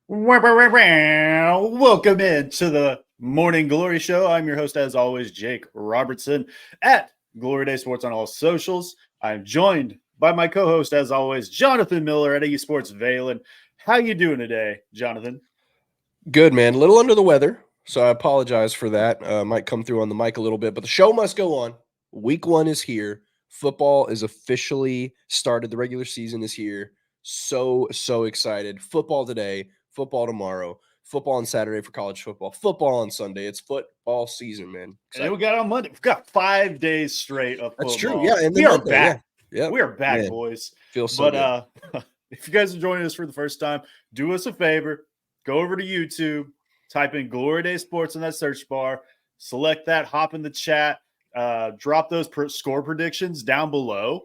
Welcome in to the Morning Glory Show. I'm your host, as always, Jake Robertson at Glory Day Sports on all socials. I'm joined by my co-host, as always, Jonathan Miller at eSports Valen. How you doing today, Jonathan? Good, man. A little under the weather, so I apologize for that. Might come through on the mic a little bit, but the show must go on. Week 1 is here. Football is officially started. The regular season is here. So excited. Football today, football tomorrow, football on Saturday for college football on Sunday. It's football season, man. And then we Excited. got on Monday. We've got 5 days straight of That's true. Yeah, football. and We then are Monday. Yeah. back. Yep. We are back, Man, boys. feels so But good. if you guys are joining us for the first time, do us a favor. Go over to YouTube, type in Glory Day Sports in that search bar, select that, hop in the chat, drop those score predictions down below,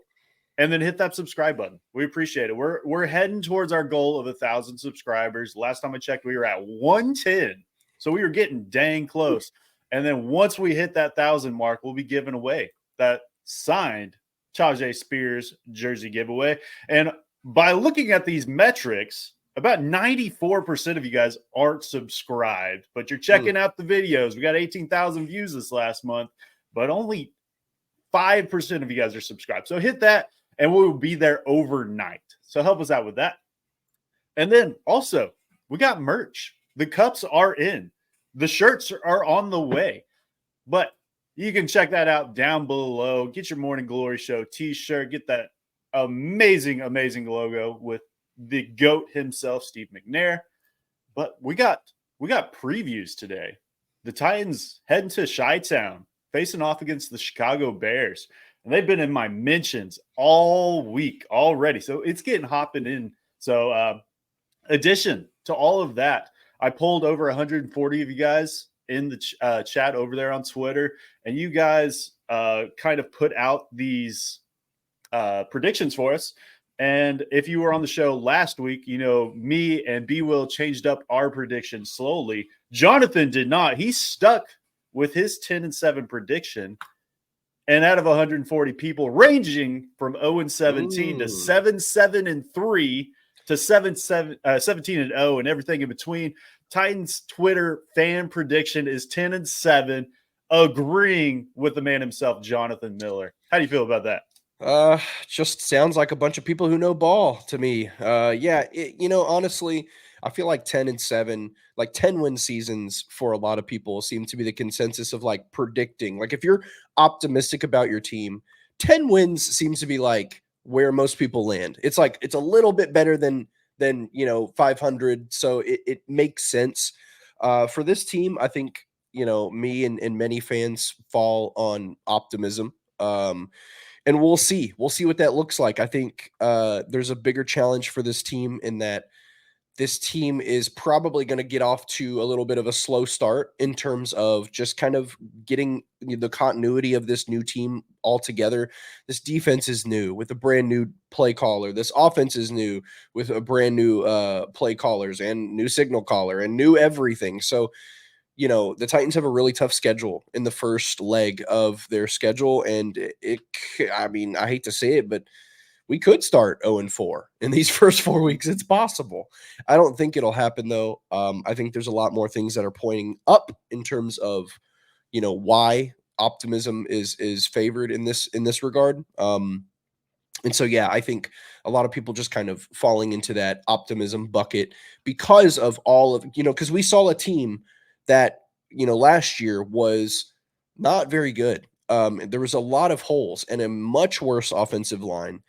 and then hit that subscribe button. We appreciate it. We're heading towards our goal of 1,000 subscribers. Last time I checked, we were at 110, so we were getting dang close. And then once we hit that 1,000 mark, we'll be giving away that signed Tajay Spears jersey giveaway. And by looking at these metrics, about 94% of you guys aren't subscribed, but you're checking out the videos. We got 18,000 views this last month, but only 5% of you guys are subscribed. So hit that and we will be there overnight. So help us out with that. And then also, we got merch. The cups are in, the shirts are on the way, but you can check that out down below. Get your Morning Glory Show t-shirt, get that amazing logo with the GOAT himself, Steve McNair. But we got previews today. The Titans heading to Chi-Town, facing off against the Chicago Bears. And they've been in my mentions all week already. So it's getting hopping in. So addition to all of that, I pulled over 140 of you guys in the chat over there on Twitter. And you guys kind of put out these predictions for us. And if you were on the show last week, you know, me and B Will changed up our predictions slowly. Jonathan did not. He stuck with his 10-7 prediction. And out of 140 people, ranging from 0-17 to 7-7-3 to 17-0 and everything in between, Titans Twitter fan prediction is 10-7, agreeing with the man himself, Jonathan Miller. How do you feel about that? Just sounds like a bunch of people who know ball to me. Honestly, I feel like 10-7, like 10-win seasons for a lot of people seem to be the consensus of like predicting. Like if you're optimistic about your team, 10 wins seems to be like where most people land. It's like it's a little bit better than 500, so it makes sense. For this team, I think me and many fans fall on optimism. And we'll see. We'll see what that looks like. I think there's a bigger challenge for this team in that this team is probably going to get off to a little bit of a slow start in terms of just kind of getting the continuity of this new team all together. This defense is new with a brand new play caller. This offense is new with a brand new play callers and new signal caller and new everything. So the Titans have a really tough schedule in the first leg of their schedule. And I hate to say it, but we could start 0-4 in these first 4 weeks. It's possible. I don't think it'll happen, though. I think there's a lot more things that are pointing up in terms of, why optimism is favored in this regard. And so, yeah, I think a lot of people just kind of falling into that optimism bucket because of all of, because we saw a team that, last year was not very good. There was a lot of holes and a much worse offensive line,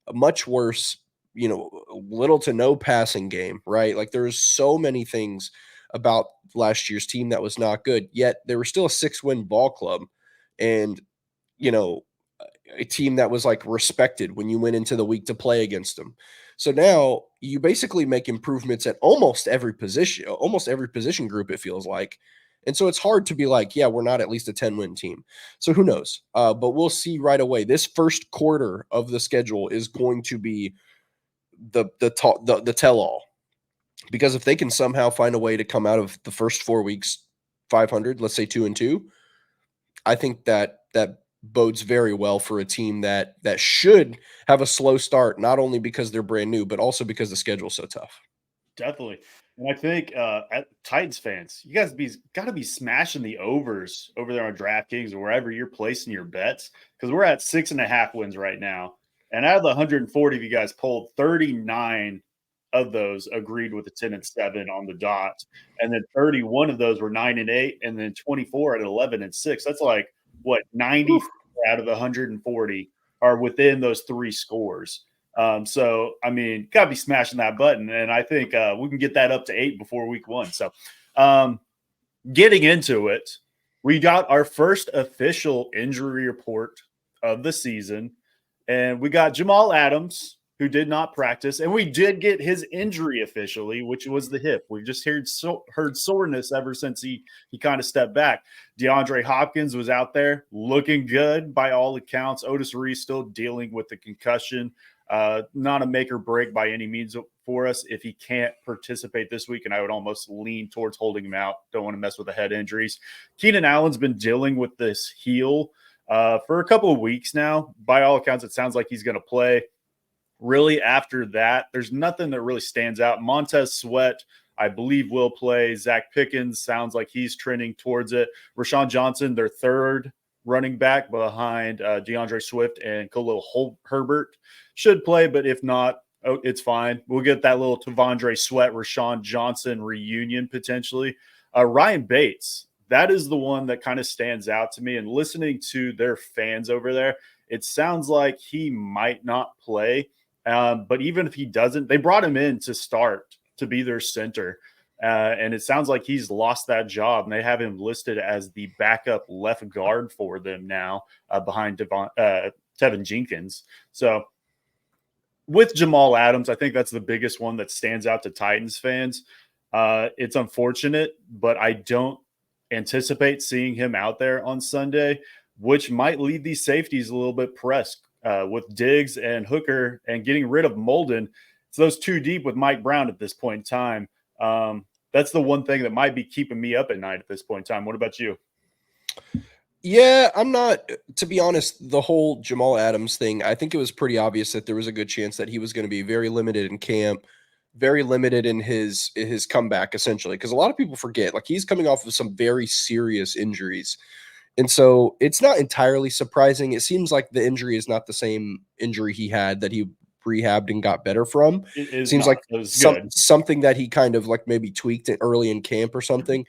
a much worse, little to no passing game, right? Like there's so many things about last year's team that was not good, yet they were still a 6-win ball club. And, a team that was like respected when you went into the week to play against them. So now you basically make improvements at almost every position group, it feels like. And so it's hard to be like, yeah, we're not at least a 10-win team. So who knows? But we'll see right away. This first quarter of the schedule is going to be the tell-all. Because if they can somehow find a way to come out of the first 4 weeks 500, let's say 2-2, I think that bodes very well for a team that should have a slow start, not only because they're brand new, but also because the schedule's so tough. Definitely. And I think Titans fans, you guys got to be smashing the overs over there on DraftKings or wherever you're placing your bets, because we're at 6.5 wins right now. And out of the 140 of you guys pulled, 39 of those agreed with the 10-7 on the dot. And then 31 of those were 9-8, and then 24 at 11-6. That's like what, 90 out of the 140 are within those three scores. So, I mean, got to be smashing that button. And I think we can get that up to 8 before week 1. So, getting into it, we got our first official injury report of the season. And we got Jamal Adams, who did not practice. And we did get his injury officially, which was the hip. We've just heard soreness ever since he kind of stepped back. DeAndre Hopkins was out there looking good by all accounts. Otis Reese still dealing with the concussion. Not a make or break by any means for us if he can't participate this week, and I would almost lean towards holding him out. Don't want to mess with the head injuries. Keenan Allen's been dealing with this heel for a couple of weeks now. By all accounts, it sounds like he's going to play. Really, after that, there's nothing that really stands out. Montez Sweat, I believe, will play. Zach Pickens sounds like he's trending towards it. Rashawn Johnson, their third running back behind DeAndre Swift and Khalil Herbert, should play, but if not, it's fine. We'll get that little Tavondre Sweat, Rashawn Johnson reunion potentially. Ryan Bates, that is the one that kind of stands out to me. And listening to their fans over there, it sounds like he might not play. But even if he doesn't, they brought him in to start to be their center. And it sounds like he's lost that job, and they have him listed as the backup left guard for them now behind Tevin Jenkins. So with Jamal Adams, I think that's the biggest one that stands out to Titans fans. It's unfortunate, but I don't anticipate seeing him out there on Sunday, which might leave these safeties a little bit pressed with Diggs and Hooker, and getting rid of Molden. It's those two deep with Mike Brown at this point in time. That's the one thing that might be keeping me up at night at this point in time. What about you? Yeah, I'm not, to be honest, the whole Jamal Adams thing, I think it was pretty obvious that there was a good chance that he was going to be very limited in camp, very limited in his comeback, essentially, because a lot of people forget, like, he's coming off of some very serious injuries. And so it's not entirely surprising. It seems like the injury is not the same injury he had that he rehabbed and got better from. It seems like something that he kind of like maybe tweaked it early in camp or something.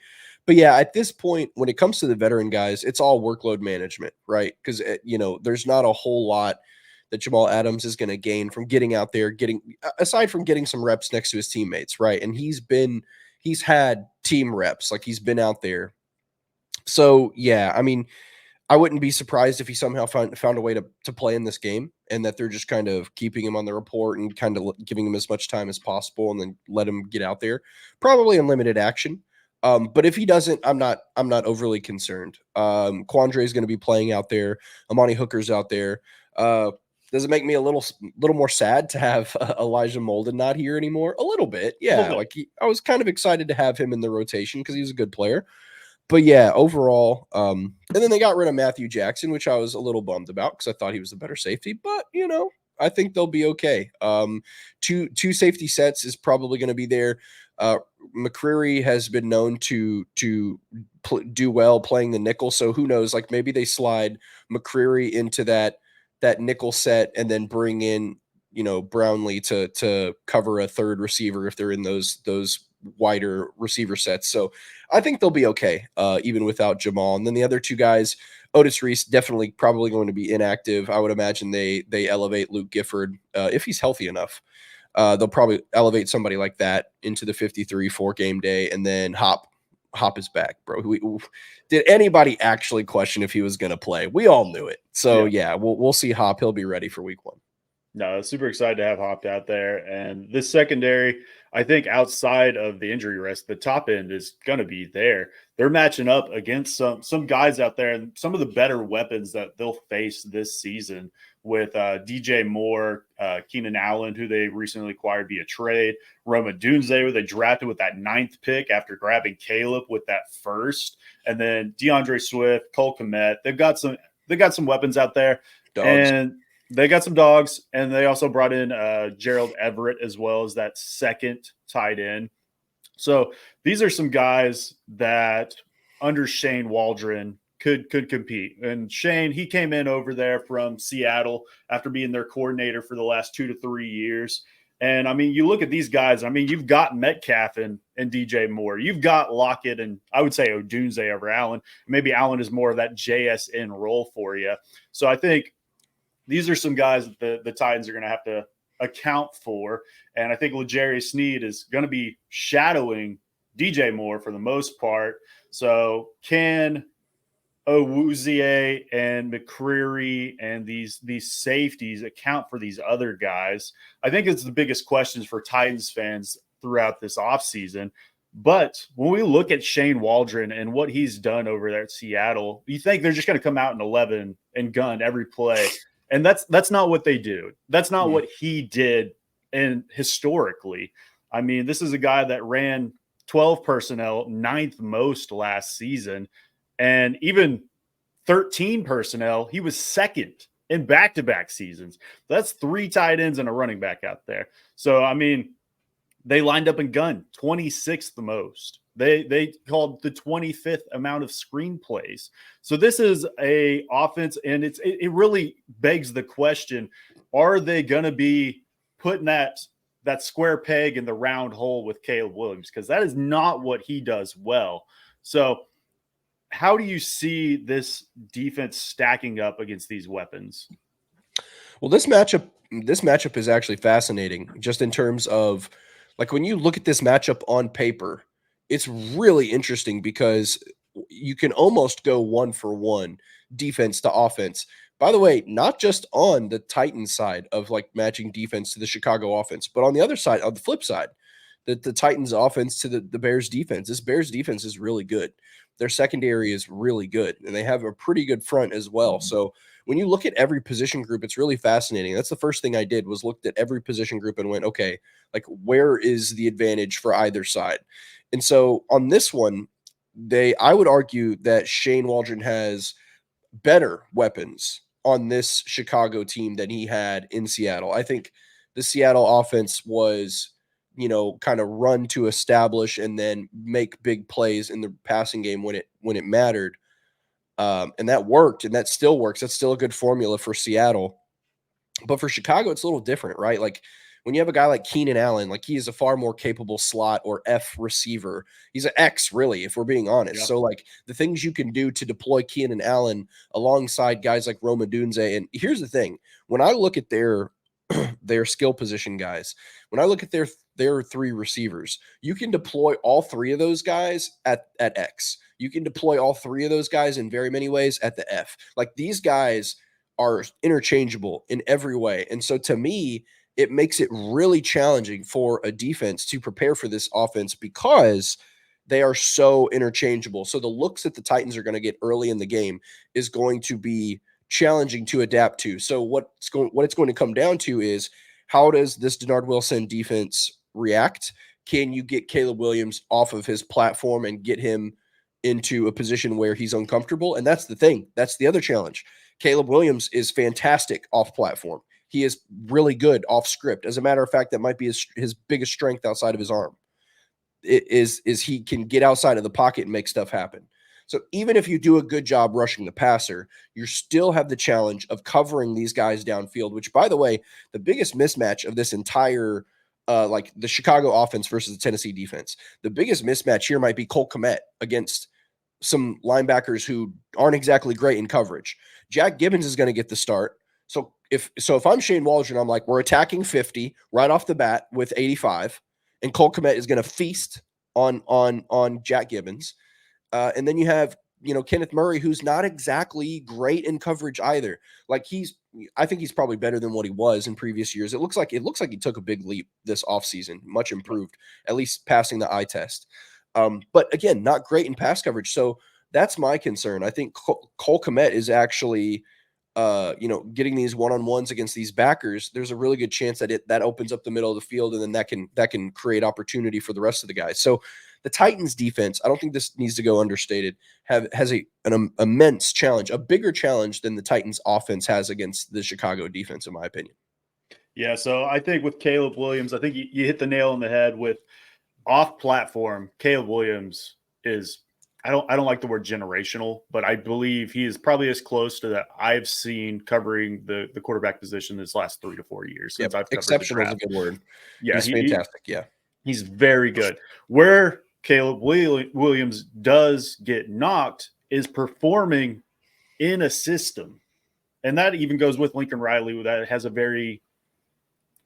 But yeah, at this point, when it comes to the veteran guys, it's all workload management, right? Because, there's not a whole lot that Jamal Adams is going to gain from getting out there, aside from getting some reps next to his teammates, right? And he's had team reps, like he's been out there. So yeah, I mean, I wouldn't be surprised if he somehow found a way to play in this game, and that they're just kind of keeping him on the report and kind of giving him as much time as possible, and then let him get out there, probably in limited action. But if he doesn't, I'm not overly concerned. Quandre is going to be playing out there. Amani Hooker's out there. Does it make me a little more sad to have Elijah Molden not here anymore? A little bit, yeah. I was kind of excited to have him in the rotation because he's a good player. But yeah, overall, and then they got rid of Matthew Jackson, which I was a little bummed about because I thought he was the better safety. But I think they'll be okay. Two safety sets is probably going to be there. McCreary has been known to do well playing the nickel, so who knows? Like, maybe they slide McCreary into that nickel set and then bring in Brownlee to cover a third receiver if they're in those wider receiver sets. So I think they'll be okay, even without Jamal. And then the other two guys, Otis Reese, definitely probably going to be inactive. I would imagine they elevate Luke Gifford if he's healthy enough. They'll probably elevate somebody like that into the 53 for game day. And then Hop is back, bro. Did anybody actually question if he was going to play? We all knew it. So yeah, we'll see Hop. He'll be ready for week 1. No, super excited to have Hop out there. And this secondary, I think outside of the injury risk, the top end is going to be there. They're matching up against some guys out there, and some of the better weapons that they'll face this season with DJ Moore, Keenan Allen, who they recently acquired via trade, Roma Dunze, who they drafted with that 9th pick after grabbing Caleb with that 1st, and then DeAndre Swift, Cole Kmet. They got some weapons out there. Dogs. And they got some dogs, and they also brought in Gerald Everett as well as that second tight end. So these are some guys that under Shane Waldron could compete. And Shane, he came in over there from Seattle after being their coordinator for the last 2 to 3 years. And I mean, you look at these guys, I mean, you've got Metcalf and DJ Moore. You've got Lockett and I would say Odunze over Allen. Maybe Allen is more of that JSN role for you. So I think these are some guys that the Titans are going to have to account for. And I think L'Jarius Sneed is going to be shadowing DJ Moore for the most part. So can Owuzie and McCreary and these safeties account for these other guys? I think it's the biggest questions for Titans fans throughout this offseason. But when we look at Shane Waldron and what he's done over there at Seattle, you think they're just going to come out in 11 and gun every play. And that's not what they do. That's not what he did historically. I mean, this is a guy that ran 12 personnel, 9th most last season. And even 13 personnel, he was 2nd in back-to-back seasons. That's 3 tight ends and a running back out there. So, I mean, they lined up and gunned 26th the most. They called the 25th amount of screenplays. So this is a offense, and it really begs the question, are they going to be putting that square peg in the round hole with Caleb Williams? Because that is not what he does well. So how do you see this defense stacking up against these weapons? Well, this matchup is actually fascinating just in terms of, like, when you look at this matchup on paper, it's really interesting because you can almost go 1-for-1 defense to offense. By the way, not just on the Titans side of like matching defense to the Chicago offense, but on the other side, on the flip side, the Titans offense to the Bears defense. This Bears defense is really good. Their secondary is really good, and they have a pretty good front as well. So when you look at every position group, it's really fascinating. That's the first thing I did, was looked at every position group and went, okay, like, where is the advantage for either side? And so on this one, I would argue that Shane Waldron has better weapons on this Chicago team than he had in Seattle. I think the Seattle offense was, kind of run to establish and then make big plays in the passing game when it mattered. And that worked, and that still works. That's still a good formula for Seattle. But for Chicago, it's a little different, right? Like, when you have a guy like Keenan Allen, like, he is a far more capable slot or F receiver. He's an X, really, if we're being honest. Yeah. So, like, the things you can do to deploy Keenan Allen alongside guys like Rome Odunze. And here's the thing. When I look at their skill position guys, when I look at their 3 receivers, you can deploy all 3 of those guys at X. You can deploy all 3 of those guys in very many ways at the F. Like, these guys are interchangeable in every way. And so to me, it makes it really challenging for a defense to prepare for this offense because they are so interchangeable. So the looks that the Titans are going to get early in the game is going to be challenging to adapt to. So what it's going to come down to is, how does this Denard Wilson defense react? Can you get Caleb Williams off of his platform and get him into a position where he's uncomfortable? And that's the thing. That's the other challenge. Caleb Williams is fantastic off platform. He is really good off script. As a matter of fact, that might be his biggest strength outside of his arm. It is he can get outside of the pocket and make stuff happen. So even if you do a good job rushing the passer, you still have the challenge of covering these guys downfield, which, by the way, the biggest mismatch of this entire like the Chicago offense versus the Tennessee defense, the biggest mismatch here might be Cole Kmet against some linebackers who aren't exactly great in coverage. Jack Gibbons is going to get the start. So if I'm Shane Waldron, I'm like, we're attacking 50 right off the bat with 85, and Cole Kmet is going to feast on Jack Gibbons. And then you have, Kenneth Murray, who's not exactly great in coverage either. Like, I think he's probably better than what he was in previous years. It looks like he took a big leap this offseason, much improved, at least passing the eye test. But again, not great in pass coverage. So that's my concern. I think Cole Kmet is actually, getting these one-on-ones against these backers. There's a really good chance that opens up the middle of the field, and then that can create opportunity for the rest of the guys. So the Titans defense, I don't think this needs to go understated, has an immense challenge, a bigger challenge than the Titans offense has against the Chicago defense, in my opinion. Yeah, so I think with Caleb Williams, I think you hit the nail on the head with off platform, Caleb Williams is, I don't like the word generational, but I believe he is probably as close to that I've seen covering the quarterback position this last 3 to 4 years since Yep. I've covered the Exceptional is a draft. good word. Yeah, He's fantastic. Yeah. he's very good. Where Caleb Williams does get knocked is performing in a system. And that even goes with Lincoln Riley, that has a very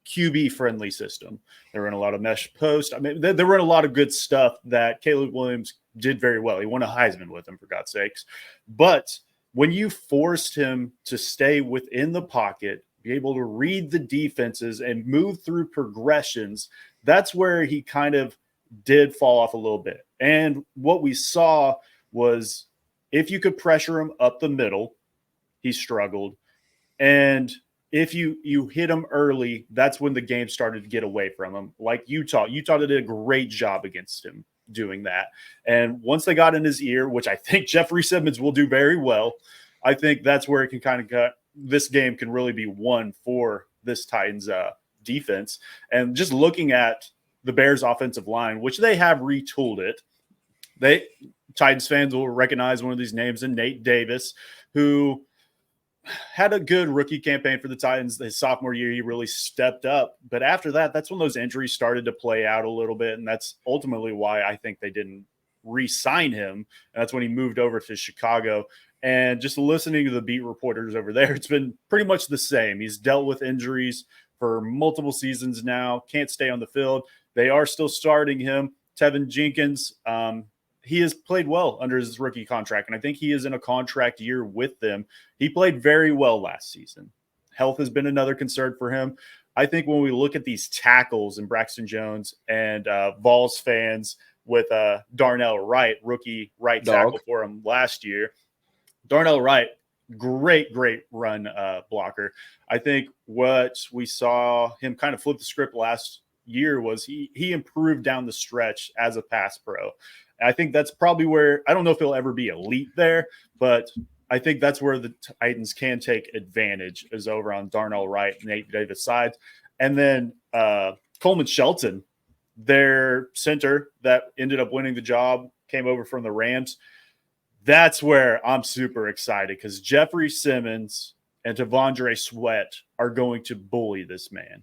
QB friendly system. They run a lot of mesh post. I mean, they run a lot of good stuff that Caleb Williams did very well. He won a Heisman with him, for God's sakes. But when you forced him to stay within the pocket, be able to read the defenses and move through progressions, that's where he kind of did fall off a little bit. And what we saw was if you could pressure him up the middle, he struggled. And if you hit him early, that's when the game started to get away from him. Like Utah did a great job against him doing that. And once they got in his ear, which I think Jeffrey Simmons will do very well, I think that's where it can kind of cut. This game can really be won for this Titans defense. And just looking at the Bears offensive line, which they have retooled it, Titans fans will recognize one of these names in Nate Davis, who had a good rookie campaign for the Titans. His sophomore year, he really stepped up. But after that, that's when those injuries started to play out a little bit. And that's ultimately why I think they didn't re-sign him. And that's when he moved over to Chicago. And just listening to the beat reporters over there, it's been pretty much the same. He's dealt with injuries for multiple seasons now, can't stay on the field. They are still starting him. Tevin Jenkins, he has played well under his rookie contract, and I think he is in a contract year with them. He played very well last season. Health has been another concern for him. I think when we look at these tackles and Braxton Jones and Vols fans with Darnell Wright, rookie right tackle for him last year, Darnell Wright, great run blocker. I think what we saw him kind of flip the script last year was he improved down the stretch as a pass pro. I think that's probably where, I don't know if he'll ever be elite there, but I think that's where the Titans can take advantage, is over on Darnell Wright and Nate Davis' side. And then Coleman Shelton, their center that ended up winning the job, came over from the Rams. That's where I'm super excited, because Jeffrey Simmons and T'Vondre Sweat are going to bully this man.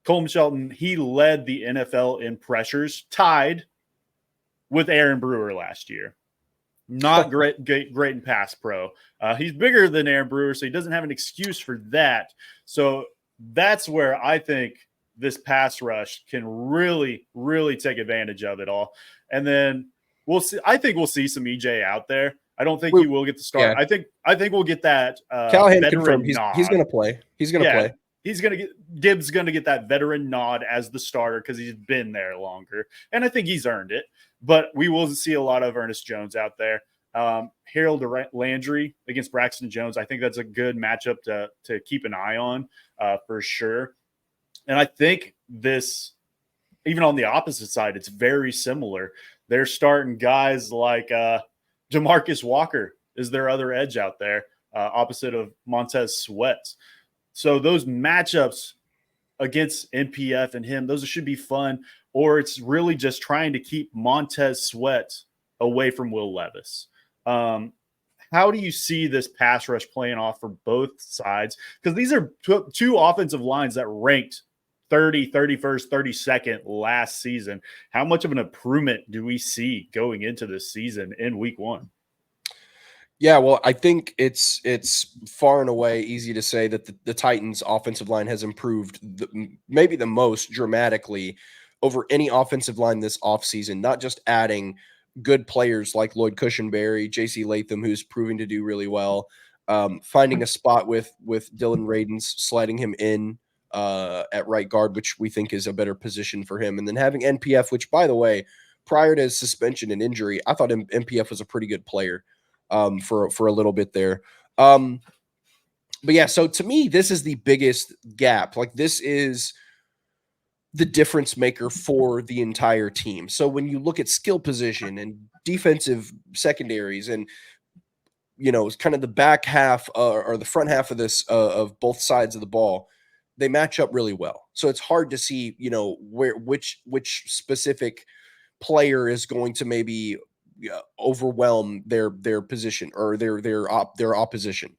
Coleman Shelton, he led the NFL in pressures, tied with Aaron Brewer last year. Not great in pass pro. He's bigger than Aaron Brewer, so he doesn't have an excuse for that. So that's where I think this pass rush can really take advantage of it all. And then we'll see. I think we'll see some EJ out there. I don't think he will get the start. Yeah. I think we'll get that Callahan confirmed he's going to play. He's going to play. Gibbs going to get that veteran nod as the starter because he's been there longer, and I think he's earned it. But we will see a lot of Ernest Jones out there. Harold Landry against Braxton Jones, I think that's a good matchup to keep an eye on for sure. And I think this, even on the opposite side, it's very similar. They're starting guys like Demarcus Walker is their other edge out there, opposite of Montez Sweat. So those matchups against NPF and him, those should be fun. Or it's really just trying to keep Montez Sweat away from Will Levis. How do you see this pass rush playing off for both sides? Because these are two offensive lines that ranked 30, 31st, 32nd last season. How much of an improvement do we see going into this season in week one? Yeah, well, I think it's far and away easy to say that the Titans' offensive line has improved maybe the most dramatically over any offensive line this offseason, not just adding good players like Lloyd Cushenberry, J.C. Latham, who's proving to do really well, finding a spot with Dylan Radins, sliding him in at right guard, which we think is a better position for him, and then having NPF, which, by the way, prior to his suspension and injury, I thought NPF was a pretty good player for a little bit there. But yeah, so to me, this is the biggest gap. Like, this is the difference maker for the entire team. So when you look at skill position and defensive secondaries and, you know, kind of the back half or the front half of this, of both sides of the ball, they match up really well. So it's hard to see, which specific player is going to maybe overwhelm their position or their opposition.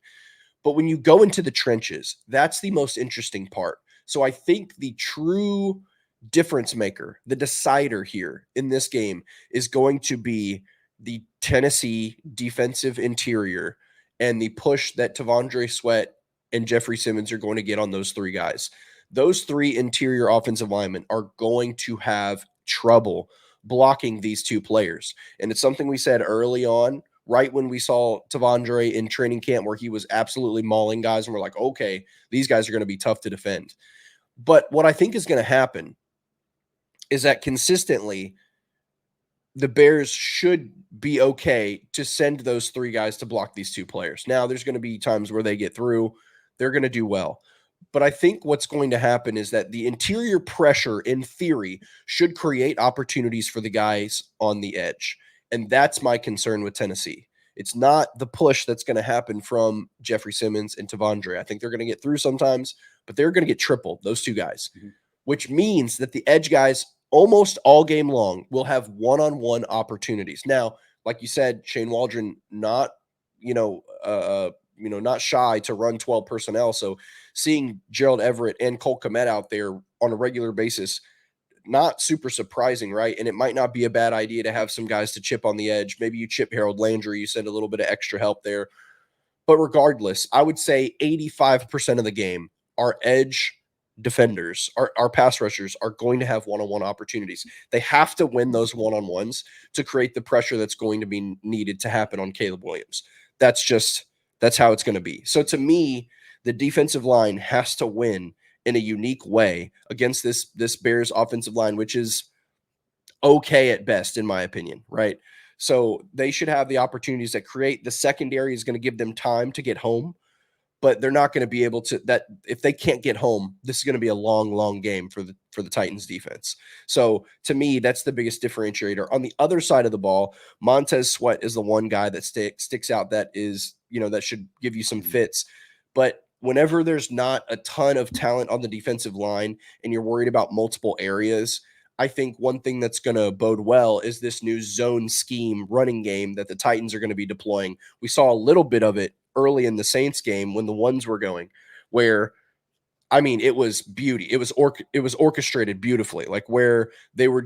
But when you go into the trenches, that's the most interesting part. So I think the true difference maker, the decider here in this game is going to be the Tennessee defensive interior and the push that Tavondre Sweat and Jeffrey Simmons are going to get on those three guys. Those three interior offensive linemen are going to have trouble blocking these two players. And it's something we said early on, right when we saw Tavondre in training camp, where he was absolutely mauling guys, and we're like, okay, these guys are going to be tough to defend. But what I think is going to happen is that consistently the Bears should be okay to send those three guys to block these two players. Now, there's going to be times where they get through. They're going to do well. But I think what's going to happen is that the interior pressure, in theory, should create opportunities for the guys on the edge. And that's my concern with Tennessee. It's not the push that's going to happen from Jeffrey Simmons and Tavondre. I think they're going to get through sometimes, but they're going to get tripled, those two guys, which means that the edge guys almost all game long will have one-on-one opportunities. Now, like you said, Shane Waldron not shy to run 12 personnel. So seeing Gerald Everett and Cole Kmet out there on a regular basis, not super surprising, right? And it might not be a bad idea to have some guys to chip on the edge. Maybe you chip Harold Landry, you send a little bit of extra help there. But regardless, I would say 85% of the game, our edge defenders, our pass rushers are going to have one-on-one opportunities. They have to win those one-on-ones to create the pressure that's going to be needed to happen on Caleb Williams. That's how it's going to be. So to me, the defensive line has to win in a unique way against this Bears offensive line, which is okay at best, in my opinion, right? So they should have the opportunities that create. The secondary is going to give them time to get home, but they're not going to be able to. That if they can't get home, this is going to be a long game for the Titans defense. So to me, that's the biggest differentiator. On the other side of the ball, Montez Sweat is the one guy that sticks out. That is, that should give you some fits, but whenever there's not a ton of talent on the defensive line and you're worried about multiple areas, I think one thing that's going to bode well is this new zone scheme running game that the Titans are going to be deploying. We saw a little bit of it early in the Saints game when the ones were going, where, it was beauty. It was orchestrated beautifully, like where they were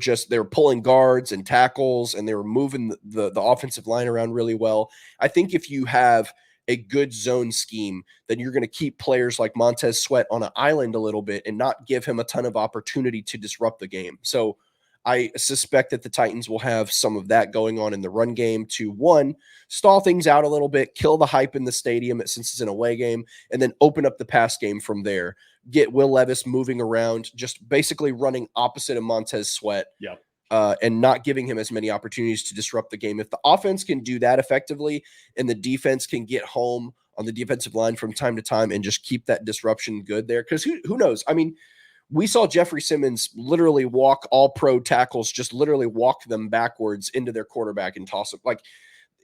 pulling guards and tackles and they were moving the offensive line around really well. I think if you have a good zone scheme, then you're going to keep players like Montez Sweat on an island a little bit and not give him a ton of opportunity to disrupt the game. So I suspect that the Titans will have some of that going on in the run game to, one, stall things out a little bit, kill the hype in the stadium since it's an away game, and then open up the pass game from there. Get Will Levis moving around, just basically running opposite of Montez Sweat. Yep. And not giving him as many opportunities to disrupt the game. If the offense can do that effectively and the defense can get home on the defensive line from time to time and just keep that disruption good there, because who knows? We saw Jeffrey Simmons literally walk all pro tackles, just literally walk them backwards into their quarterback and toss them. Like,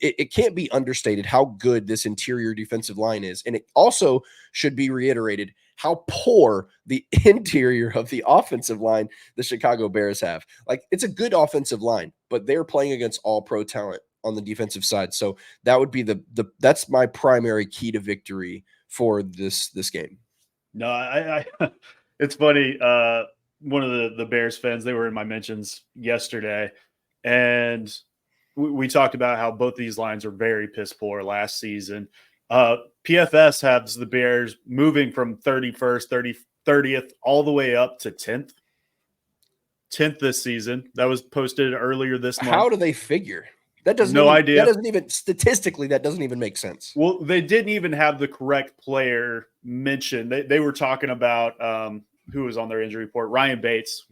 it can't be understated how good this interior defensive line is. And it also should be reiterated how poor the interior of the offensive line the Chicago Bears have. Like, it's a good offensive line, but they're playing against all pro talent on the defensive side. So that would be that's my primary key to victory for this game. No, I it's funny. One of the Bears fans, they were in my mentions yesterday, and we talked about how both these lines are very piss poor last season. PFS has the Bears moving from 31st, 30th, all the way up to 10th. 10th this season. That was posted earlier this month. How do they figure? That doesn't idea. That doesn't even statistically, that doesn't even make sense. Well, they didn't even have the correct player mentioned. They were talking about who was on their injury report. Ryan Bates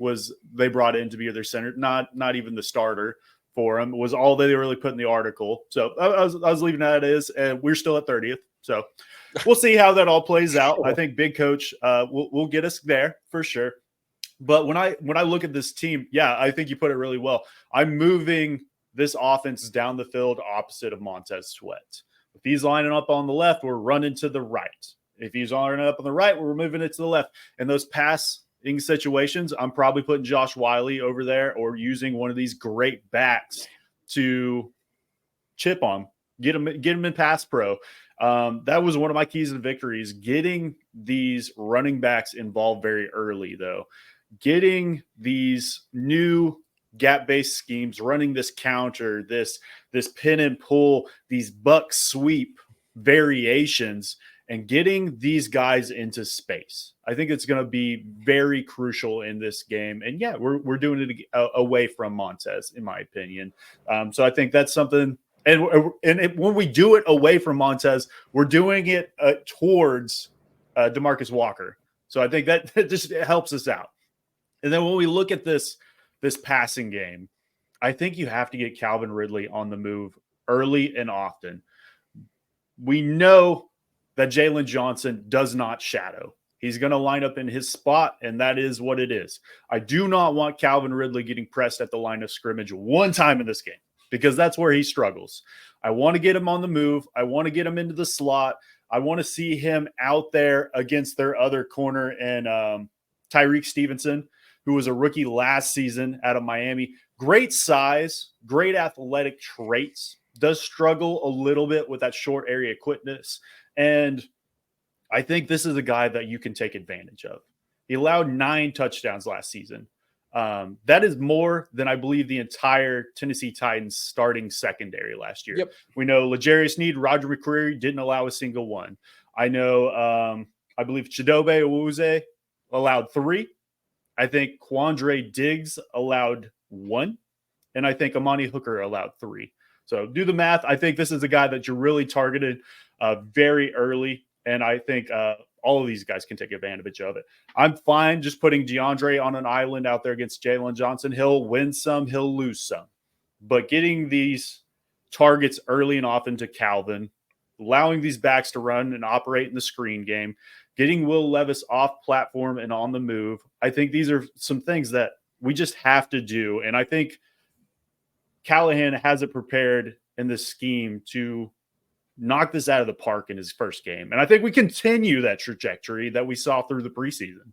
they brought in to be their center, not even the starter for him, was all they really put in the article. So I was leaving that as, and we're still at 30th. So we'll see how that all plays out. I think Big Coach will get us there for sure. But when I look at this team, yeah, I think you put it really well. I'm moving this offense down the field opposite of Montez Sweat. If he's lining up on the left, we're running to the right. If he's lining up on the right, we're moving it to the left. And those passing situations, I'm probably putting Josh Wiley over there or using one of these great backs to chip on, get him in pass pro. That was one of my keys to victories, getting these running backs involved very early, though. Getting these new gap-based schemes, running this counter, this pin and pull, these buck sweep variations, and getting these guys into space. I think it's going to be very crucial in this game. And yeah, we're doing it away from Montez, in my opinion. So I think that's something. And when we do it away from Montez, we're doing it towards DeMarcus Walker. So I think that just helps us out. And then when we look at this passing game, I think you have to get Calvin Ridley on the move early and often. We know that Jalen Johnson does not shadow. He's going to line up in his spot, and that is what it is. I do not want Calvin Ridley getting pressed at the line of scrimmage one time in this game, because that's where he struggles. I want to get him on the move. I want to get him into the slot. I want to see him out there against their other corner and Tyreek Stevenson, who was a rookie last season out of Miami. Great size, great athletic traits, does struggle a little bit with that short area quickness. And I think this is a guy that you can take advantage of. He allowed 9 touchdowns last season. That is more than I believe the entire Tennessee Titans starting secondary last year. Yep. We know L'Jarius Sneed, Roger McCreary didn't allow a single one. I know, I believe Chidobe Awuzie allowed 3. I think Quandre Diggs allowed 1. And I think Amani Hooker allowed 3. So do the math. I think this is a guy that you're really targeted very early. And I think all of these guys can take advantage of it. I'm fine just putting DeAndre on an island out there against Jalen Johnson. He'll win some, he'll lose some. But getting these targets early and often to Calvin, allowing these backs to run and operate in the screen game, getting Will Levis off platform and on the move, I think these are some things that we just have to do. And I think Callahan has it prepared in this scheme to knock this out of the park in his first game. And I think we continue that trajectory that we saw through the preseason.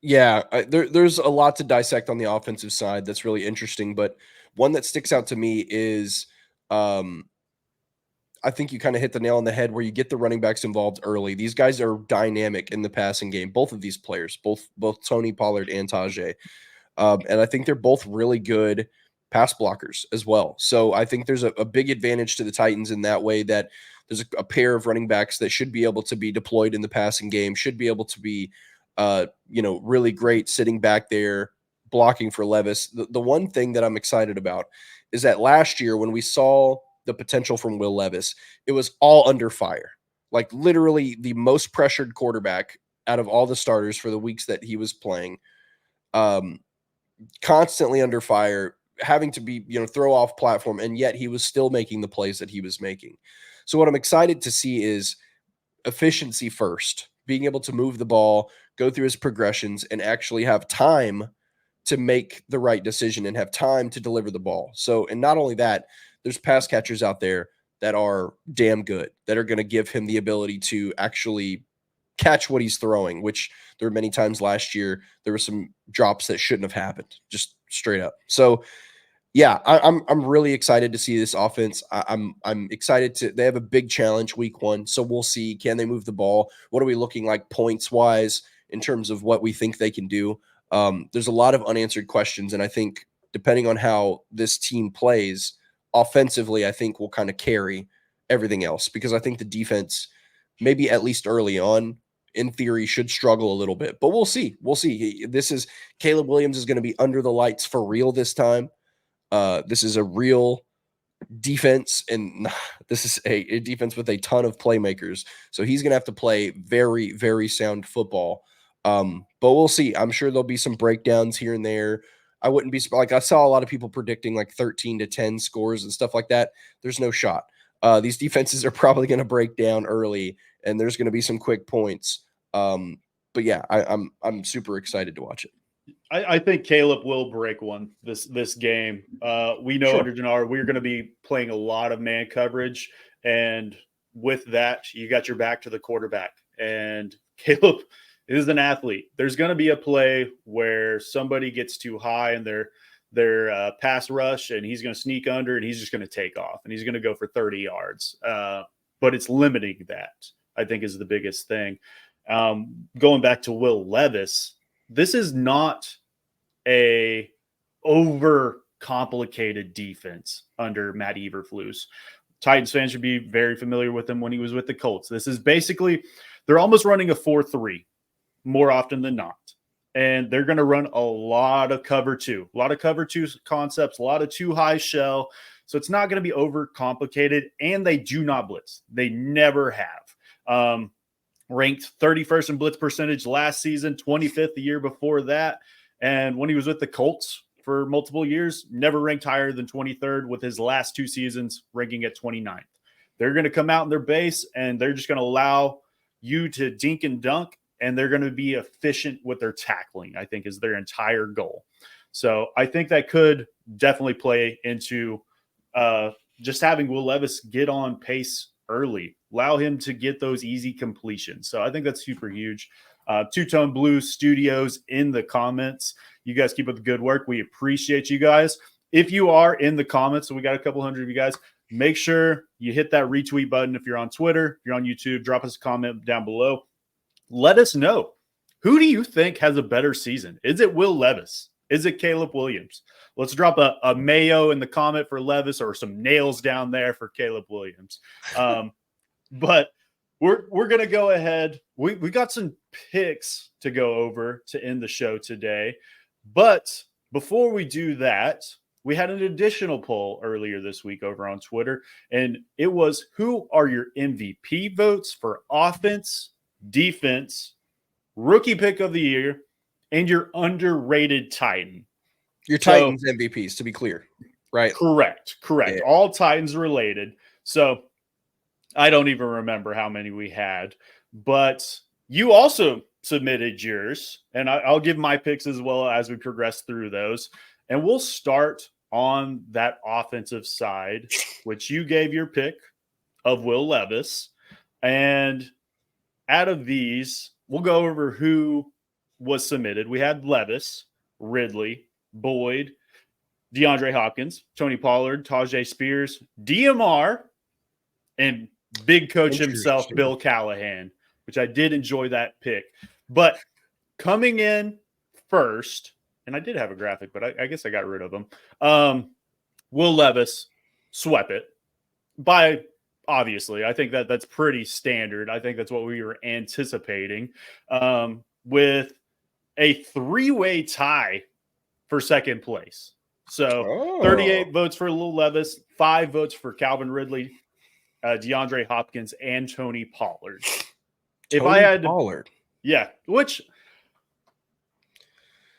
Yeah, there's a lot to dissect on the offensive side that's really interesting, but one that sticks out to me is I think you kind of hit the nail on the head where you get the running backs involved early. These guys are dynamic in the passing game, both of these players, both Tony Pollard and Tajay. And I think they're both really good pass blockers as well. So I think there's a big advantage to the Titans in that way, that there's a pair of running backs that should be able to be deployed in the passing game, should be able to be, really great sitting back there blocking for Levis. The one thing that I'm excited about is that last year when we saw the potential from Will Levis, it was all under fire. Like literally the most pressured quarterback out of all the starters for the weeks that he was playing, constantly under fire, having to be, throw off platform, and yet he was still making the plays that he was making. So what I'm excited to see is efficiency first, being able to move the ball, go through his progressions, and actually have time to make the right decision and have time to deliver the ball. So, and not only that, there's pass catchers out there that are damn good, that are going to give him the ability to actually catch what he's throwing, which there were many times last year, there were some drops that shouldn't have happened, just straight up. So yeah, I'm really excited to see this offense. I'm excited they have a big challenge week 1. So we'll see, can they move the ball? What are we looking like points wise in terms of what we think they can do? There's a lot of unanswered questions. And I think depending on how this team plays offensively, I think will kind of carry everything else, because I think the defense, maybe at least early on, in theory, should struggle a little bit, but we'll see. We'll see. Caleb Williams is going to be under the lights for real this time. This is a real defense, and this is a defense with a ton of playmakers. So he's going to have to play very, very sound football. But we'll see. I'm sure there'll be some breakdowns here and there. I wouldn't be like, I saw a lot of people predicting like 13-10 scores and stuff like that. There's no shot. These defenses are probably going to break down early, and there's going to be some quick points. But yeah, I'm super excited to watch it. I think Caleb will break one this game. We know under Denard we're going to be playing a lot of man coverage, and with that, you got your back to the quarterback. And Caleb is an athlete. There's going to be a play where somebody gets too high in their pass rush, and he's going to sneak under, and he's just going to take off, and he's going to go for 30 yards. But it's limiting that, I think, is the biggest thing. Going back to Will Levis, this is not a over complicated defense under Matt Eberflus. Titans fans should be very familiar with him when he was with the Colts. This is basically, they're almost running a 4-3 more often than not. And they're going to run a lot of cover two concepts, a lot of too high shell. So it's not going to be over complicated. And they do not blitz. They never have. Ranked 31st in blitz percentage last season, 25th the year before that. And when he was with the Colts for multiple years, never ranked higher than 23rd, with his last 2 seasons ranking at 29th. They're going to come out in their base, and they're just going to allow you to dink and dunk, and they're going to be efficient with their tackling, I think, is their entire goal. So I think that could definitely play into just having Will Levis get on pace early, allow him to get those easy completions. So I think that's super huge. Two-Tone Blue Studios in the comments. You guys keep up the good work. We appreciate you guys. If you are in the comments, so we got a couple hundred of you guys, make sure you hit that retweet button. If you're on Twitter, if you're on YouTube, drop us a comment down below. Let us know. Who do you think has a better season? Is it Will Levis? Is it Caleb Williams? Let's drop a mayo in the comment for Levis, or some nails down there for Caleb Williams. But we're going to go ahead. We got some picks to go over to end the show today. But before we do that, we had an additional poll earlier this week over on Twitter, and it was, who are your MVP votes for offense, defense, rookie pick of the year, and your underrated Titan? Your Titans MVPs, to be clear, right? Correct. Yeah. All Titans related. So I don't even remember how many we had, but you also submitted yours, and I'll give my picks as well as we progress through those. And we'll start on that offensive side, which you gave your pick of Will Levis. And out of these, we'll go over who was submitted. We had Levis, Ridley, Boyd, DeAndre Hopkins, Tony Pollard, Tajay Spears, DMR, and big coach himself, Bill Callahan, which I did enjoy that pick. But coming in first, and I did have a graphic, but I guess I got rid of them. Will Levis swept it by, obviously. I think that's pretty standard. I think that's what we were anticipating, with a 3-way tie for second place. So 38 votes for Will Levis, 5 votes for Calvin Ridley, DeAndre Hopkins, and Tony Pollard. Pollard. Yeah, which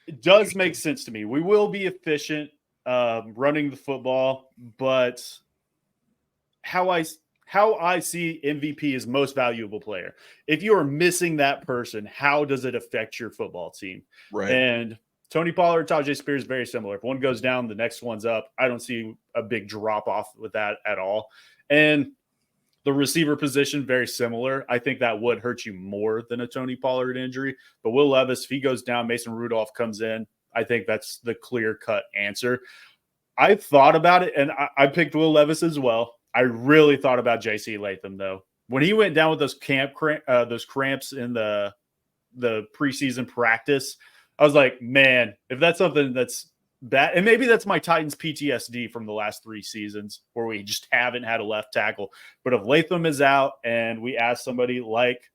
it does make sense to me. We will be efficient running the football, but how I see MVP as most valuable player. If you are missing that person, how does it affect your football team? Right. And Tony Pollard, Tajay Spears, very similar. If one goes down, the next one's up. I don't see a big drop off with that at all. And the receiver position, very similar. I think that would hurt you more than a Tony Pollard injury. But Will Levis, if he goes down, Mason Rudolph comes in. I think that's the clear-cut answer. I thought about it, and I picked Will Levis as well. I really thought about J.C. Latham, though. When he went down with those cramps in the preseason practice, I was like, man, if that's something that's bad, and maybe that's my Titans PTSD from the last 3 seasons where we just haven't had a left tackle. But if Latham is out and we ask somebody like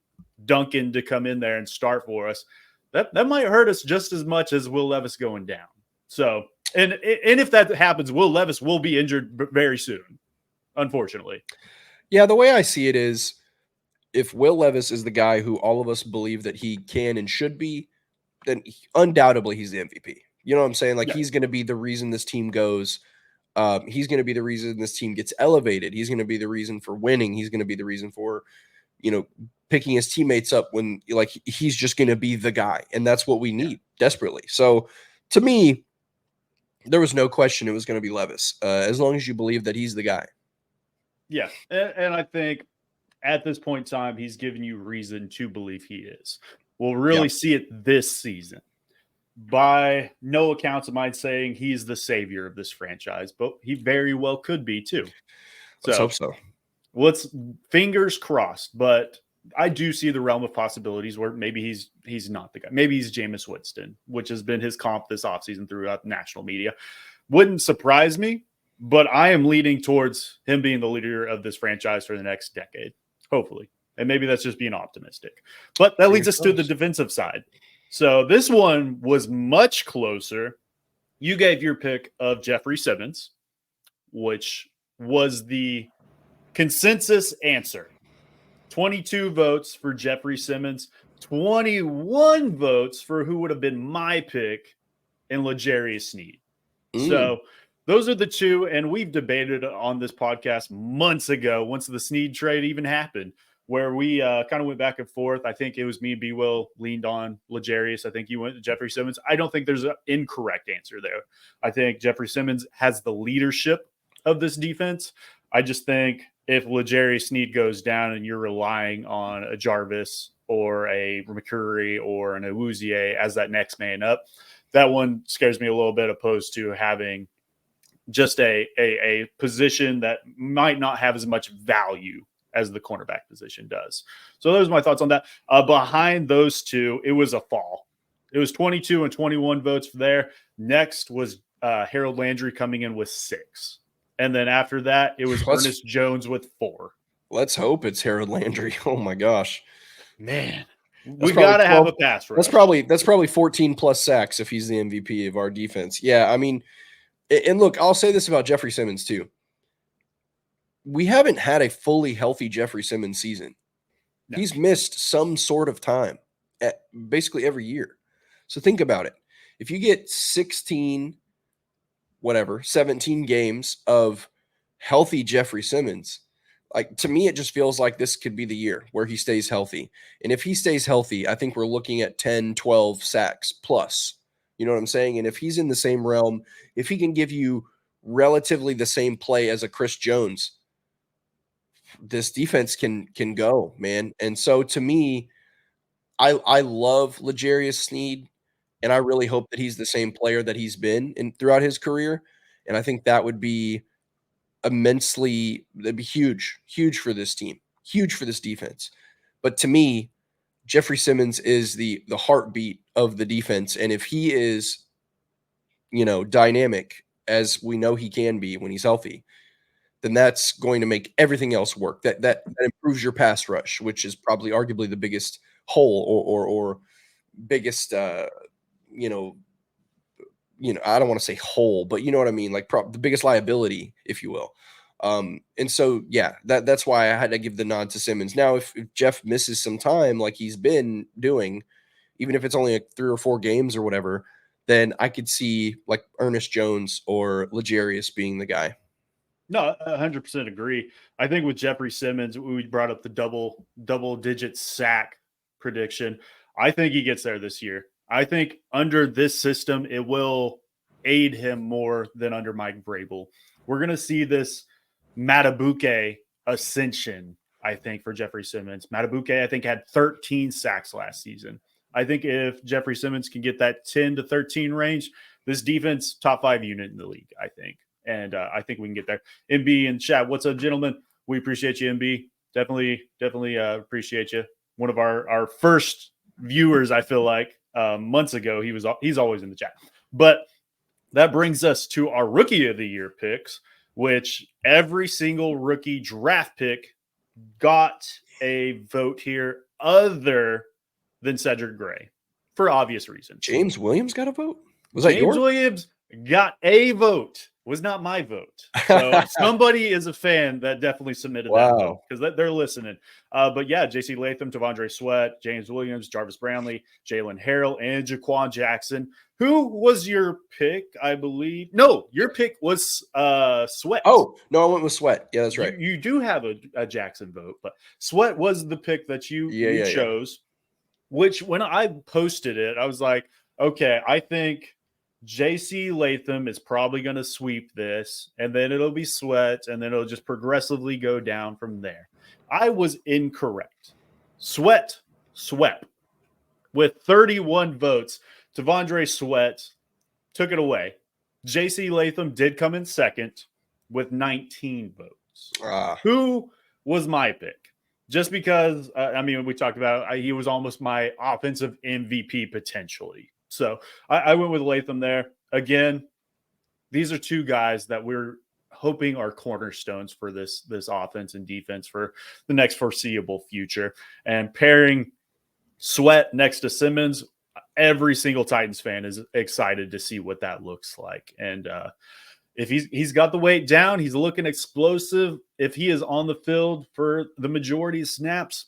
Duncan to come in there and start for us, that might hurt us just as much as Will Levis going down. So, and if that happens, Will Levis will be injured very soon, unfortunately. Yeah, the way I see it is, if Will Levis is the guy who all of us believe that he can and should be, then undoubtedly he's the MVP. You know what I'm saying? Like, he's going to be the reason this team goes. He's going to be the reason this team gets elevated. He's going to be the reason for winning. He's going to be the reason for, picking his teammates up when, like, he's just going to be the guy. And that's what we need desperately. So to me, there was no question it was going to be Levis, as long as you believe that he's the guy. Yeah. And I think at this point in time, he's given you reason to believe he is. We'll really see it this season. By no accounts am I saying he's the savior of this franchise, but he very well could be too. Let's hope so. Let's fingers crossed, but I do see the realm of possibilities where maybe he's not the guy. Maybe he's Jameis Winston, which has been his comp this offseason throughout national media. Wouldn't surprise me, but I am leaning towards him being the leader of this franchise for the next decade, hopefully. And maybe that's just being optimistic. But that leads us to the defensive side. So this one was much closer. You gave your pick of Jeffrey Simmons, which was the consensus answer. 22 votes for Jeffrey Simmons, 21 votes for who would have been my pick in L'Jarius Sneed. So those are the two, and we've debated on this podcast months ago, once the Sneed trade even happened, where we kind of went back and forth. I think it was me and B-Will leaned on L'Jarius. I think you went to Jeffrey Simmons. I don't think there's an incorrect answer there. I think Jeffrey Simmons has the leadership of this defense. I just think if L'Jarius Sneed goes down and you're relying on a Jarvis or a McCurry or an Awuzie as that next man up, that one scares me a little bit, opposed to having just a position that might not have as much value as the cornerback position does. So those are my thoughts on that. Behind those two, it was a fall. It was 22 and 21 votes there. Next was Harold Landry coming in with 6. And then after that, it was Ernest Jones with 4. Let's hope it's Harold Landry. Oh my gosh, man, we got to have a pass rush. That's probably 14 plus sacks if he's the MVP of our defense. Yeah, I mean, and look, I'll say this about Jeffrey Simmons too. We haven't had a fully healthy Jeffrey Simmons season. No. He's missed some sort of time at basically every year. So think about it. If you get 17 games of healthy Jeffrey Simmons, like, to me, it just feels like this could be the year where he stays healthy. And if he stays healthy, I think we're looking at 10, 12 sacks plus. You know what I'm saying? And if he's in the same realm, if he can give you relatively the same play as a Chris Jones, this defense can go, man. And so to me, I love L'Jarius Sneed, and I really hope that he's the same player that he's been throughout his career. And I think that would be that'd be huge for this team, huge for this defense. But to me, Jeffrey Simmons is the heartbeat of the defense. And if he is, dynamic, as we know he can be when he's healthy, then that's going to make everything else work. That improves your pass rush, which is probably arguably the biggest hole or biggest, I don't want to say hole, but you know what I mean? Like the biggest liability, if you will. And so, yeah, that's why I had to give the nod to Simmons. Now, if Jeff misses some time, like he's been doing, even if it's only 3 or 4 games or whatever, then I could see like Ernest Jones or L'Jarius being the guy. No, 100% agree. I think with Jeffrey Simmons, we brought up the double-digit sack prediction. I think he gets there this year. I think under this system, it will aid him more than under Mike Vrabel. We're going to see this Matabuke ascension, I think, for Jeffrey Simmons. Matabuke, I think, had 13 sacks last season. I think if Jeffrey Simmons can get that 10 to 13 range, this defense, top 5 unit in the league, I think. And I think we can get there. MB and chat, what's up, gentlemen? We appreciate you, MB. Definitely appreciate you. One of our first viewers, I feel like, months ago. He's always in the chat. But that brings us to our Rookie of the Year picks, which every single rookie draft pick got a vote here other than Cedric Gray for obvious reasons. James Williams got a vote? Was that yours? James Williams got a vote. Was not my vote. So somebody is a fan that definitely submitted that vote because they're listening. But yeah, J.C. Latham, Tavondre Sweat, James Williams, Jarvis Brownlee, Jalen Harrell, and Jaquan Jackson. Who was your pick, I believe? No, your pick was Sweat. Oh, no, I went with Sweat. Yeah, that's right. You do have a Jackson vote, but Sweat was the pick that you chose, which when I posted it, I was like, okay, I think J.C. Latham is probably going to sweep this, and then it'll be Sweat, and then it'll just progressively go down from there. I was incorrect. Sweat swept with 31 votes. T'Vondre Sweat took it away. J.C. Latham did come in second with 19 votes. Who was my pick? Just because, we talked about he was almost my offensive MVP potentially. So I went with Latham there. Again, these are two guys that we're hoping are cornerstones for this offense and defense for the next foreseeable future. And pairing Sweat next to Simmons, every single Titans fan is excited to see what that looks like. And if he's got the weight down, he's looking explosive. If he is on the field for the majority of snaps,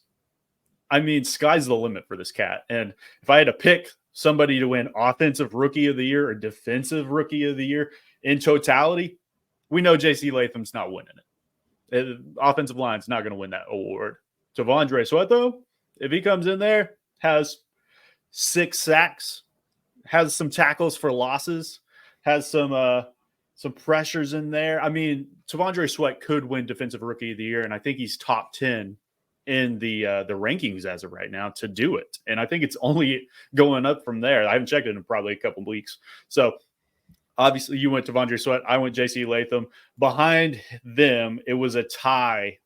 sky's the limit for this cat. And if I had to pick somebody to win offensive rookie of the year or defensive rookie of the year in totality, we know J.C. Latham's not winning it. Offensive line's not going to win that award. T'Vondre Sweat, though, if he comes in there, has 6 sacks, has some tackles for losses, has some pressures in there. T'Vondre Sweat could win defensive rookie of the year, and I think he's top 10 in the rankings as of right now to do it. And I think it's only going up from there. I haven't checked it in probably a couple of weeks. So obviously you went T'Vondre Sweat. I went J.C. Latham. Behind them, it was a tie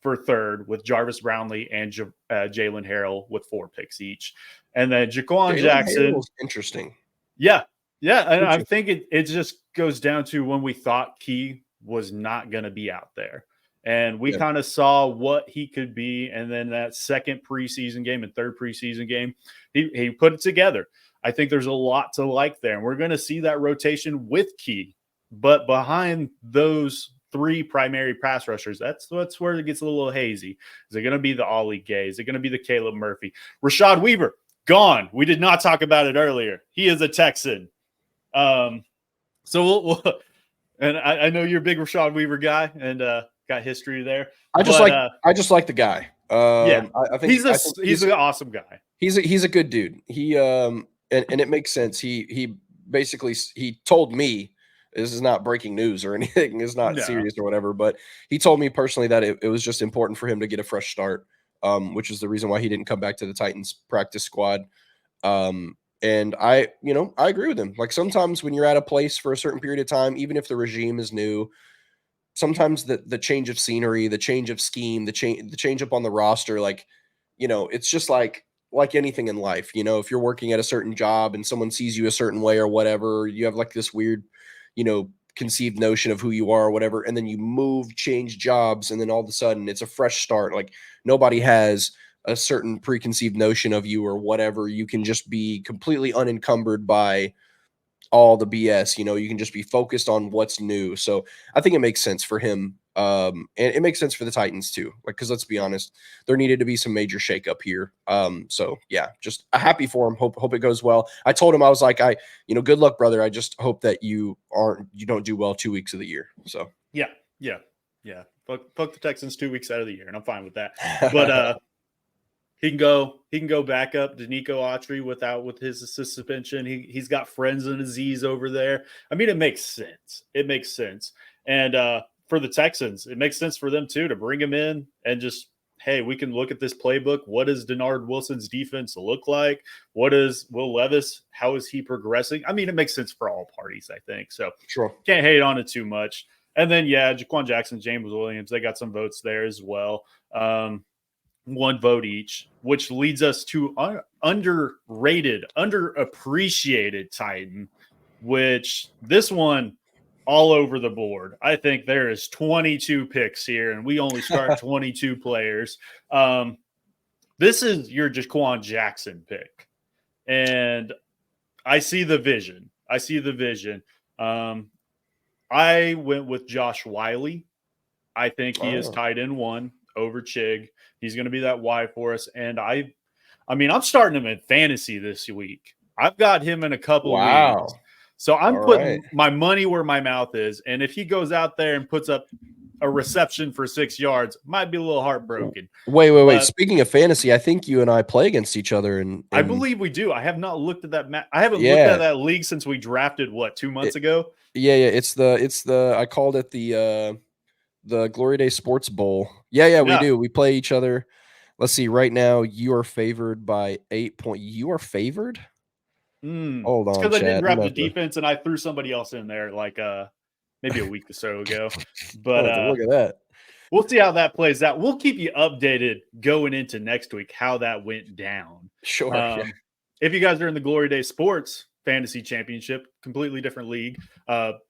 for third with Jarvis Brownlee and Jalen Harrell with 4 picks each. And then Jaquan Jackson. Interesting. Yeah. Yeah. And I think it just goes down to when we thought Key was not going to be out there. And we kind of saw what he could be. And then that second preseason game and third preseason game, he put it together. I think there's a lot to like there. And we're going to see that rotation with Key. But behind those 3 primary pass rushers, that's where it gets a little hazy. Is it going to be the Ollie Gay? Is it going to be the Caleb Murphy? Rashad Weaver, gone. We did not talk about it earlier. He is a Texan. So we'll and I know you're a big Rashad Weaver guy and got history there. I just like the guy. I think he's an awesome guy. He's a good dude. He and it makes sense. He basically told me, this is not breaking news or anything. It's not serious or whatever, but he told me personally that it was just important for him to get a fresh start, which is the reason why he didn't come back to the Titans practice squad. And I agree with him. Like sometimes when you're at a place for a certain period of time, even if the regime is new, sometimes the change of scenery, the change of scheme, the change up on the roster, it's just like anything in life. If you're working at a certain job and someone sees you a certain way or whatever, you have like this weird, conceived notion of who you are or whatever. And then you change jobs. And then all of a sudden it's a fresh start. Like nobody has a certain preconceived notion of you or whatever. You can just be completely unencumbered by all the BS, you can just be focused on what's new. So I think it makes sense for him. And it makes sense for the Titans too. Cause let's be honest, there needed to be some major shakeup here. So yeah, just happy for him. Hope it goes well. I told him, I was like, good luck, brother. I just hope that you don't do well 2 weeks of the year. So yeah. Fuck the Texans 2 weeks out of the year. And I'm fine with that. But, He can go back up to Nico Autry with his suspension. He's got friends in Aziz over there. It makes sense. It makes sense. And for the Texans, it makes sense for them too to bring him in and just, hey, we can look at this playbook. What does Denard Wilson's defense look like? What is Will Levis? How is he progressing? It makes sense for all parties, I think. So sure. Can't hate on it too much. And then Jaquan Jackson, James Williams, they got some votes there as well. 1 vote each, which leads us to underrated, underappreciated Titan, which this one all over the board. I think there is 22 picks here, and we only start 22 players. This is your Jaquan Jackson pick, and I see the vision. I went with Josh Wiley. I think he is tight end 1 over Chig. He's going to be that Y for us. And I'm starting him in fantasy this week. I've got him in a couple leagues. So I'm putting my money where my mouth is. And if he goes out there and puts up a reception for 6 yards, might be a little heartbroken. Wait. Speaking of fantasy, I think you and I play against each other. And I believe we do. I have not looked at that. I haven't looked at that league since we drafted 2 months ago. Yeah. It's the I called it the The Glory Day Sports Bowl. Yeah, we Yeah. do. We play each other. Let's see. Right now, you are favored by 8 points. You are favored? Hold It's on, because I didn't chat. I'm draft the about to, defense and I threw somebody else in there like maybe a week or so ago. I'm But about to look at that. we'll see how that plays out. We'll keep you updated going into next week how that went down. Sure. Yeah. If you guys are in the Glory Day Sports Fantasy Championship, completely different league,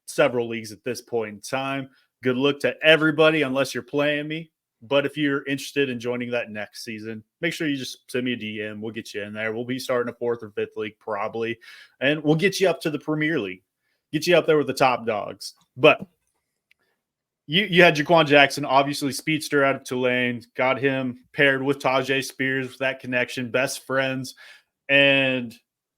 several leagues at this point in time. Good luck to everybody, unless you're playing me. But if you're interested in joining that next season, make sure you just send me a DM. We'll get you in there. We'll be starting a 4th or 5th league probably, and we'll get you up to the Premier League, get you up there with the top dogs. But you had Jaquan Jackson, obviously speedster out of Tulane, got him paired with Tajay Spears with that connection, best friends, and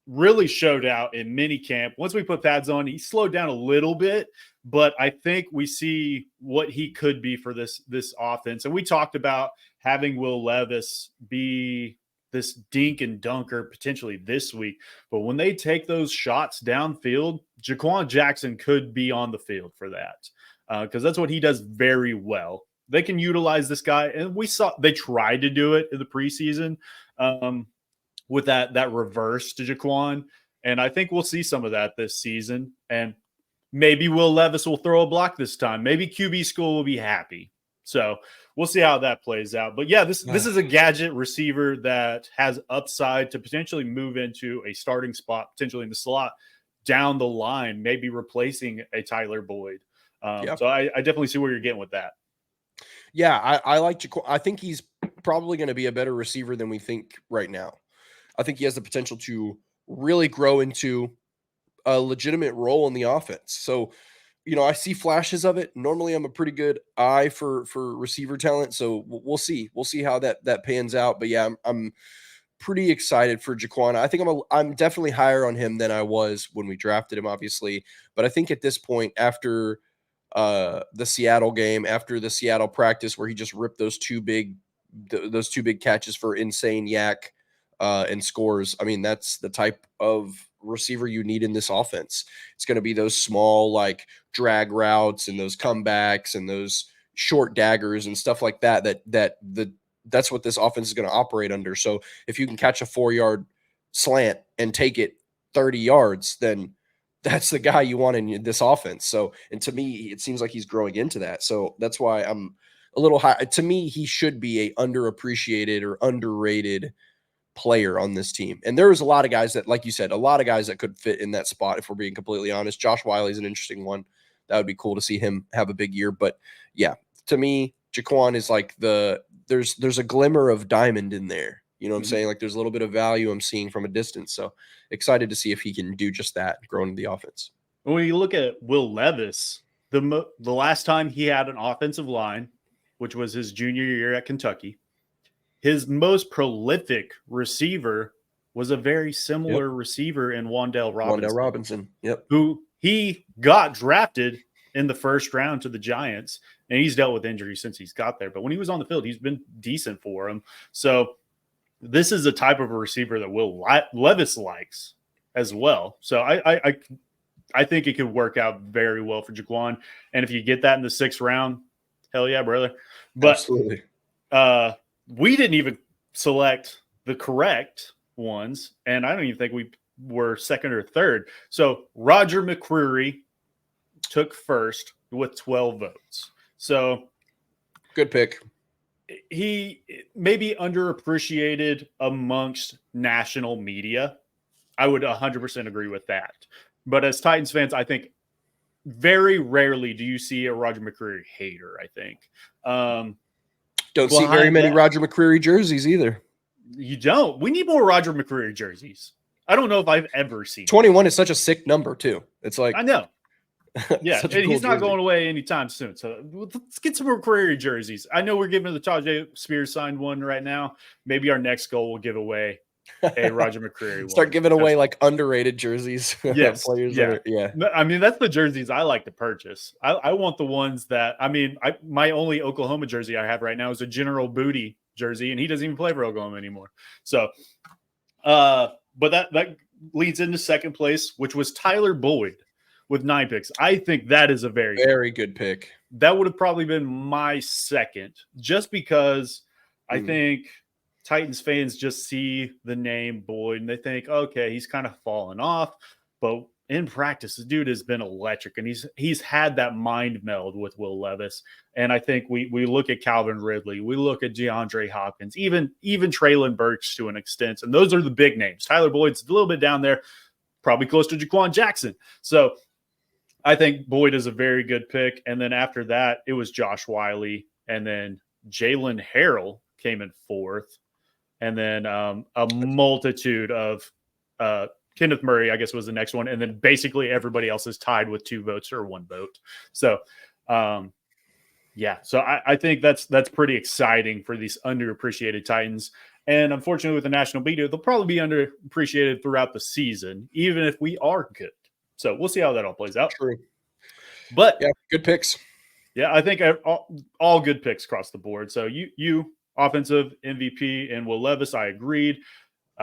really showed out in minicamp. Once we put pads on, he slowed down a little bit, but I think we see what he could be for this offense. And we talked about having Will Levis be this dink and dunker potentially this week. But when they take those shots downfield, Jaquan Jackson could be on the field for that because that's what he does very well. They can utilize this guy, and we saw they tried to do it in the preseason. With that reverse to Jaquan. And I think we'll see some of that this season. And maybe Will Levis will throw a block this time. Maybe QB school will be happy. So we'll see how that plays out. But yeah, this is a gadget receiver that has upside to potentially move into a starting spot, potentially in the slot down the line, maybe replacing a Tyler Boyd. So I definitely see where you're getting with that. Yeah, I like Jaquan. I think he's probably going to be a better receiver than we think right now. I think he has the potential to really grow into a legitimate role in the offense. So, I see flashes of it. Normally, I'm a pretty good eye for receiver talent. So we'll see. We'll see how that pans out. But yeah, I'm pretty excited for Jaquan. I think I'm definitely higher on him than I was when we drafted him, obviously. But I think at this point, after the Seattle game, after the Seattle practice where he just ripped those two big catches for insane yak and scores. I mean, that's the type of receiver you need in this offense. It's going to be those small, like drag routes and those comebacks and those short daggers and stuff like that. That's what this offense is going to operate under. So if you can catch a 4-yard slant and take it 30 yards, then that's the guy you want in this offense. So, and to me, it seems like he's growing into that. So that's why I'm a little high. To me, he should be a underappreciated or underrated player on this team. And there was a lot of guys that, like you said, a lot of guys that could fit in that spot, if we're being completely honest. Josh Wiley's an interesting one. That would be cool to see him have a big year. But yeah, to me, Jaquan is like there's a glimmer of diamond in there. You know what I'm saying? Like there's a little bit of value I'm seeing from a distance. So excited to see if he can do just that, grow into the offense. When you look at Will Levis, the last time he had an offensive line, which was his junior year at Kentucky, his most prolific receiver was a very similar receiver in Wan'Dale Robinson. Yep. Who he got drafted in the first round to the Giants, and he's dealt with injuries since he's got there. But when he was on the field, he's been decent for him. So this is a type of a receiver that Will Levis likes as well. So I think it could work out very well for Jaquan. And if you get that in the 6th round, hell yeah, brother. But absolutely. We didn't even select the correct ones, and I don't even think we were 2nd or 3rd. So Roger McCreary took 1st with 12 votes. So good pick. He may be underappreciated amongst national media. I would 100% agree with that. But as Titans fans, I think very rarely do you see a Roger McCreary hater, I think. Don't see very many Roger McCreary jerseys either. You don't. We need more Roger McCreary jerseys. I don't know if I've ever seen 21 is such a sick number, too. It's like, I know. Yeah, and cool he's not jersey. going away anytime soon. So let's get some McCreary jerseys. I know we're giving the Tajay Spears signed one right now. Maybe our next goal will give away a Roger McCreary Start one. giving away like underrated jerseys. Yes. Players yeah. I mean, that's the jerseys I like to purchase. I want the ones that, my only Oklahoma jersey I have right now is a General Booty jersey, and he doesn't even play for Oklahoma anymore. So, but that leads into 2nd place, which was Tyler Boyd with 9 picks. I think that is a very good pick. That would have probably been my second, just because I think Titans fans just see the name Boyd and they think, okay, he's kind of fallen off. But in practice, the dude has been electric, and he's had that mind meld with Will Levis. And I think we look at Calvin Ridley, we look at DeAndre Hopkins, even Treylon Burks to an extent, and those are the big names. Tyler Boyd's a little bit down there, probably close to Jaquan Jackson. So I think Boyd is a very good pick. And then after that, it was Josh Wiley, and then Jalen Harrell came in 4th, and then a multitude of Kenneth Murray, I guess, was the next one. And then basically everybody else is tied with 2 votes or 1 vote. So, so I think that's pretty exciting for these underappreciated Titans. And unfortunately, with the national media, they'll probably be underappreciated throughout the season, even if we are good. So we'll see how that all plays out. True. But yeah, good picks. Yeah, I think all good picks across the board. So you offensive MVP and Will Levis, I agreed.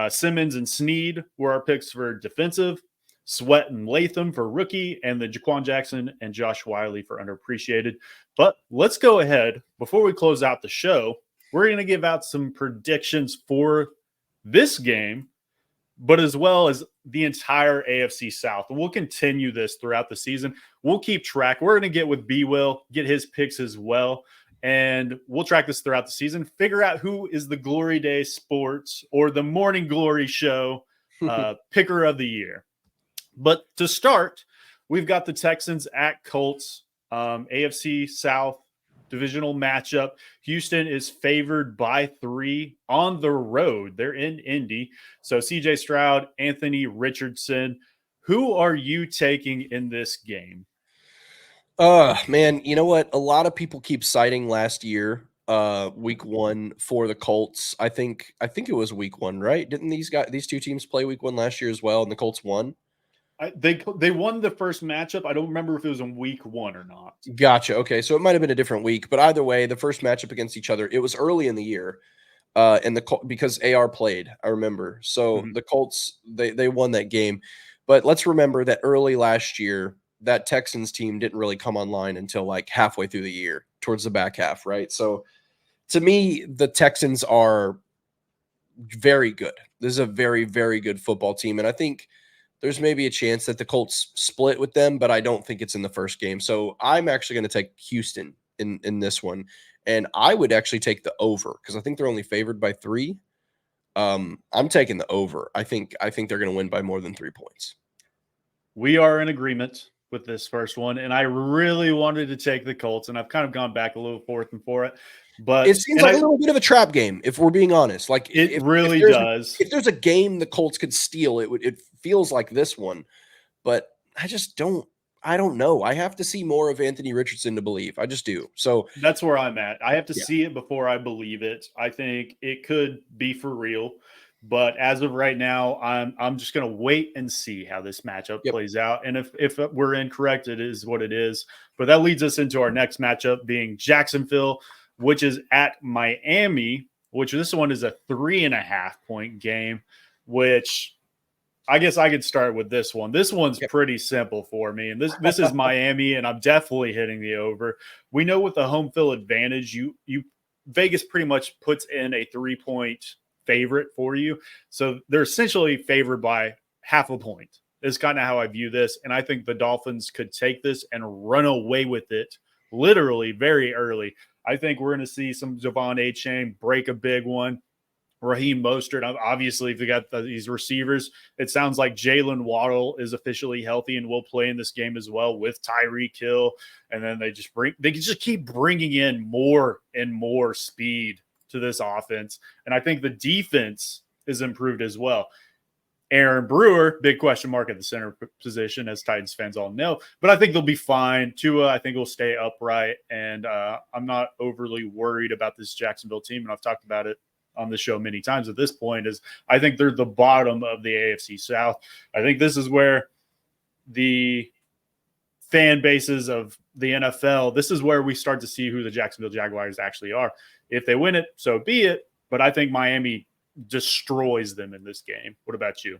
Simmons and Snead were our picks for defensive. Sweat and Latham for rookie, and the Jaquan Jackson and Josh Wiley for underappreciated. But let's go ahead. Before we close out the show, we're going to give out some predictions for this game, but as well as the entire AFC South. And we'll continue this throughout the season. We'll keep track. We're going to get with B-Will, get his picks as well. And we'll track this throughout the season, figure out who is the Glory Day Sports or the Morning Glory Show picker of the year. But to start, we've got the Texans at Colts, AFC South divisional matchup. Houston is favored by 3 on the road. They're in Indy. So CJ Stroud, Anthony Richardson. Who are you taking in this game? Man, you know what? A lot of people keep citing last year, week 1 for the Colts. I think it was week 1, right? Didn't these 2 teams play week 1 last year as well, and the Colts won? They won the first matchup. I don't remember if it was in week 1 or not. Gotcha. Okay, so it might have been a different week, but either way, the first matchup against each other, it was early in the year, and because AR played, I remember. So the Colts they won that game, but let's remember that early last year, that Texans team didn't really come online until like halfway through the year, towards the back half, right? So to me, the Texans are very good. This is a very, very good football team, and I think there's maybe a chance that the Colts split with them, but I don't think it's in the first game. So I'm actually going to take Houston in this one, and I would actually take the over because I think they're only favored by 3. I'm taking the over. I think they're going to win by more than 3 points. We are in agreement with this first one, and I really wanted to take the Colts, and I've kind of gone back a little forth and for it. But it seems like a little bit of a trap game, if we're being honest. Like it really does. If there's a game the Colts could steal, it feels like this one. But I don't know. I have to see more of Anthony Richardson to believe. I just do. So that's where I'm at. I have to see it before I believe it. I think it could be for real. But as of right now, I'm just going to wait and see how this matchup plays out. And if we're incorrect, it is what it is. But that leads us into our next matchup being Jacksonville, which is at Miami, which this one is a 3.5 point game, which I guess I could start with this one. This one's pretty simple for me. And this is Miami, and I'm definitely hitting the over. We know with the home field advantage, you Vegas pretty much puts in a 3-point favorite for you. So they're essentially favored by half a point. Is kind of how I view this. And I think the Dolphins could take this and run away with it literally very early. I think we're going to see some Javon A-Chain break a big one. Raheem Mostert, obviously, if they got these receivers, it sounds like Jalen Waddle is officially healthy and will play in this game as well with Tyreek Hill. And then they just keep bringing in more and more speed to this offense. And I think the defense is improved as well. Aaron Brewer, big question mark at the center position, as Titans fans all know. But I think they'll be fine. Tua, I think, will stay upright. And I'm not overly worried about this Jacksonville team. And I've talked about it on the show many times at this point, is I think they're the bottom of the AFC South. I think this is where the fan bases of the NFL, this is where we start to see who the Jacksonville Jaguars actually are. If they win it, so be it. But I think Miami destroys them in this game. What about you?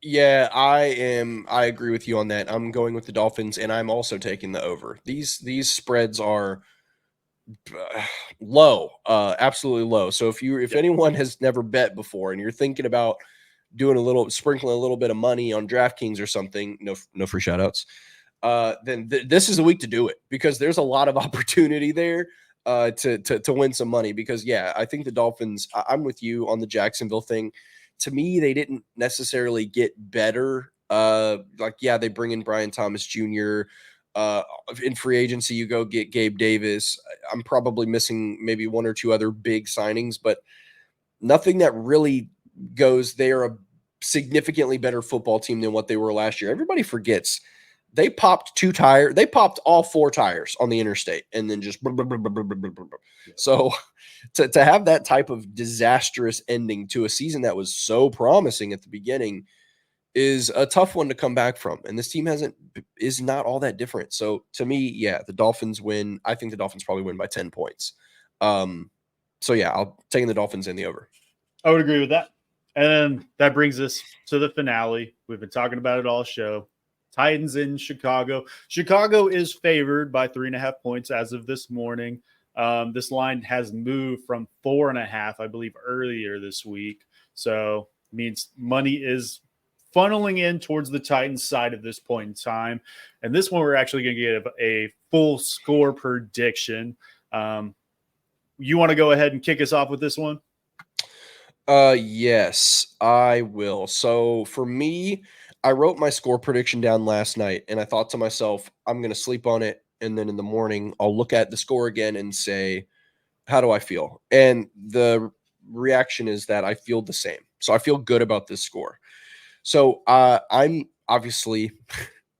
Yeah, I agree with you on that. I'm going with the Dolphins, and I'm also taking the over. These spreads are low, absolutely low. So if Yep. anyone has never bet before and you're thinking about doing sprinkling a little bit of money on DraftKings or something, no free shout outs, then this is the week to do it, because there's a lot of opportunity there to win some money. Because yeah, I think the Dolphins, I'm with you on the Jacksonville thing. To me, they didn't necessarily get better. Like, yeah, they bring in Brian Thomas Jr. In free agency, you go get Gabe Davis. I'm probably missing maybe one or two other big signings, but nothing that really goes, they are a significantly better football team than what they were last year. Everybody forgets they popped they popped all four tires on the interstate and then just so to have that type of disastrous ending to a season that was so promising at the beginning is a tough one to come back from. And this team is not all that different. So to me, yeah, the Dolphins win. I think the Dolphins probably win by 10 points. So yeah, I'll take the Dolphins in the over. I would agree with that. And that brings us to the finale. We've been talking about it all show. Titans in Chicago. Chicago is favored by 3.5 points as of this morning. This line has moved from 4.5, I believe, earlier this week. So it means money is funneling in towards the Titans side at this point in time. And this one, we're actually going to get a full score prediction. You want to go ahead and kick us off with this one? Yes, I will. So for me, I wrote my score prediction down last night and I thought to myself, I'm going to sleep on it. And then in the morning, I'll look at the score again and say, how do I feel? And the reaction is that I feel the same. So I feel good about this score. So I'm obviously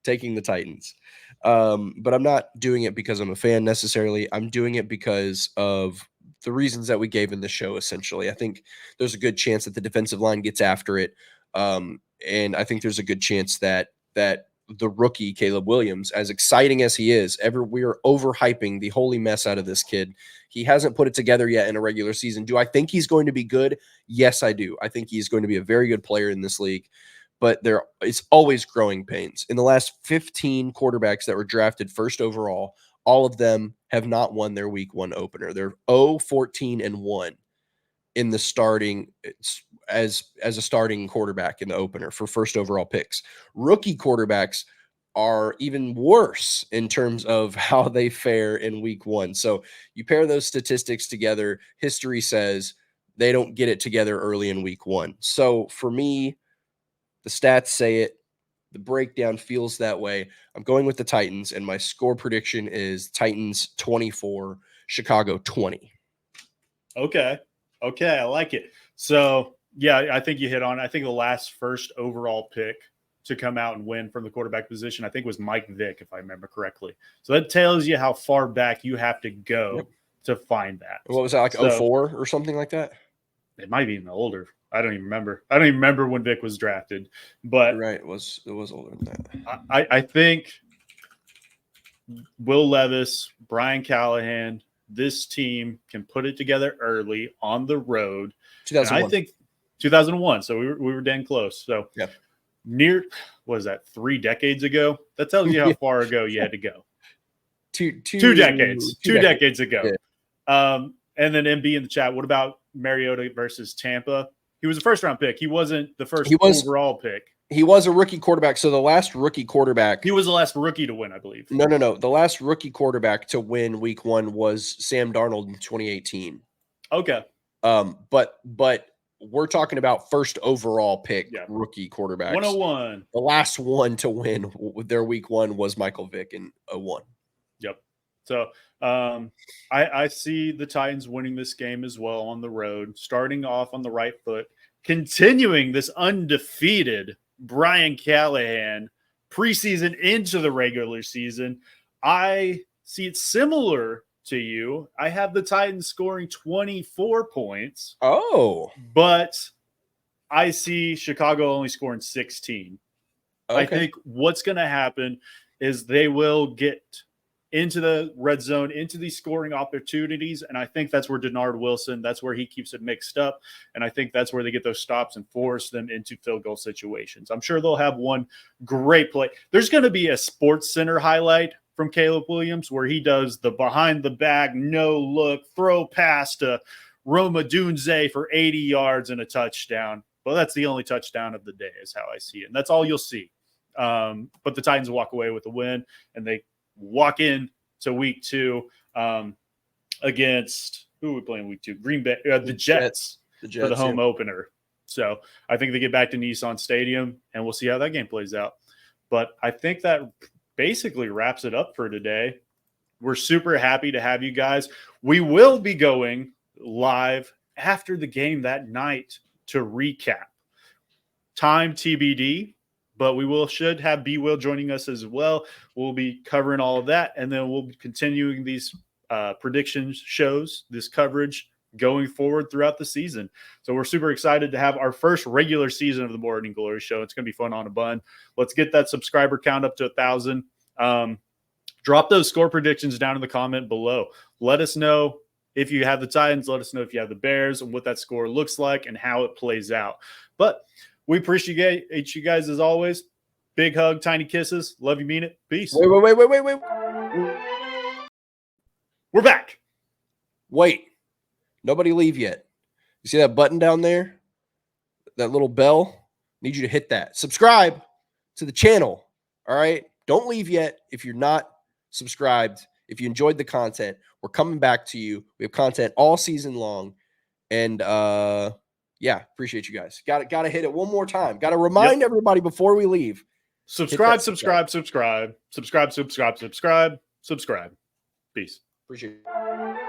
taking the Titans. But I'm not doing it because I'm a fan necessarily. I'm doing it because of the reasons that we gave in the show, essentially. I think there's a good chance that the defensive line gets after it. And I think there's a good chance that the rookie, Caleb Williams, as exciting as he is, we are overhyping the holy mess out of this kid. He hasn't put it together yet in a regular season. Do I think he's going to be good? Yes, I do. I think he's going to be a very good player in this league, but it's always growing pains. In the last 15 quarterbacks that were drafted first overall, all of them have not won their week one opener. They're 0-14 and 1 in the starting as a starting quarterback in the opener for first overall picks. Rookie quarterbacks are even worse in terms of how they fare in week one. So you pair those statistics together, history says they don't get it together early in week one. So for me, the stats say it. The breakdown feels that way. I'm going with the Titans, and my score prediction is Titans 24, Chicago 20. Okay. I like it. So, yeah, I think you hit on it. I think the last first overall pick to come out and win from the quarterback position, I think was Mike Vick, if I remember correctly. So that tells you how far back you have to go to find that. What was that, like 04 or something like that? It might be even older. I don't even remember. I don't even remember when Vick was drafted. But you're right, it was older than that. I think Will Levis, Brian Callahan, this team can put it together early on the road. 2001. And I think 2001. So we were dang close. So near, what is that, 3 decades ago? That tells you how far ago you had to go. Two decades. Two decades ago. Yeah. And then MB in the chat, what about Mariota versus Tampa? He was a first-round pick. He wasn't the first overall pick. He was a rookie quarterback. So the last rookie quarterback. He was the last rookie to win, I believe. No. The last rookie quarterback to win week one was Sam Darnold in 2018. Okay. But we're talking about first overall pick rookie quarterbacks. 101. The last one to win their week one was Michael Vick in 01. Yep. So I see the Titans winning this game as well on the road, starting off on the right foot, continuing this undefeated Brian Callahan preseason into the regular season. I see it similar to you. I have the Titans scoring 24 points. Oh. But I see Chicago only scoring 16. Okay. I think what's going to happen is they will get into the red zone, into these scoring opportunities. And I think that's where Denard Wilson, that's where he keeps it mixed up. And I think that's where they get those stops and force them into field goal situations. I'm sure they'll have one great play. There's going to be a Sports Center highlight from Caleb Williams where he does the behind the back, no look, throw pass to Roma Dunze for 80 yards and a touchdown. Well, that's the only touchdown of the day is how I see it. And that's all you'll see. But the Titans walk away with a win, and they walk in to week 2 against who are we playing week 2? Green Bay, the Jets for the home opener. So I think they get back to Nissan Stadium, and we'll see how that game plays out. But I think that basically wraps it up for today. We're super happy to have you guys. We will be going live after the game that night to recap. Time TBD. But we should have B. Will joining us as well. We'll be covering all of that, and then we'll be continuing these predictions shows, this coverage going forward throughout the season. So we're super excited to have our first regular season of the Morning Glory Show. It's going to be fun on a bun. Let's get that subscriber count up to 1,000. Drop those score predictions down in the comment below. Let us know if you have the Titans. Let us know if you have the Bears and what that score looks like and how it plays out. But we appreciate you guys as always. Big hug, tiny kisses. Love you, mean it. Peace. Wait. We're back. Wait. Nobody leave yet. You see that button down there? That little bell? Need you to hit that. Subscribe to the channel. All right? Don't leave yet if you're not subscribed. If you enjoyed the content, we're coming back to you. We have content all season long. And yeah, appreciate you guys. Got to hit it one more time. Got to remind everybody before we leave. Subscribe. Peace. Appreciate it.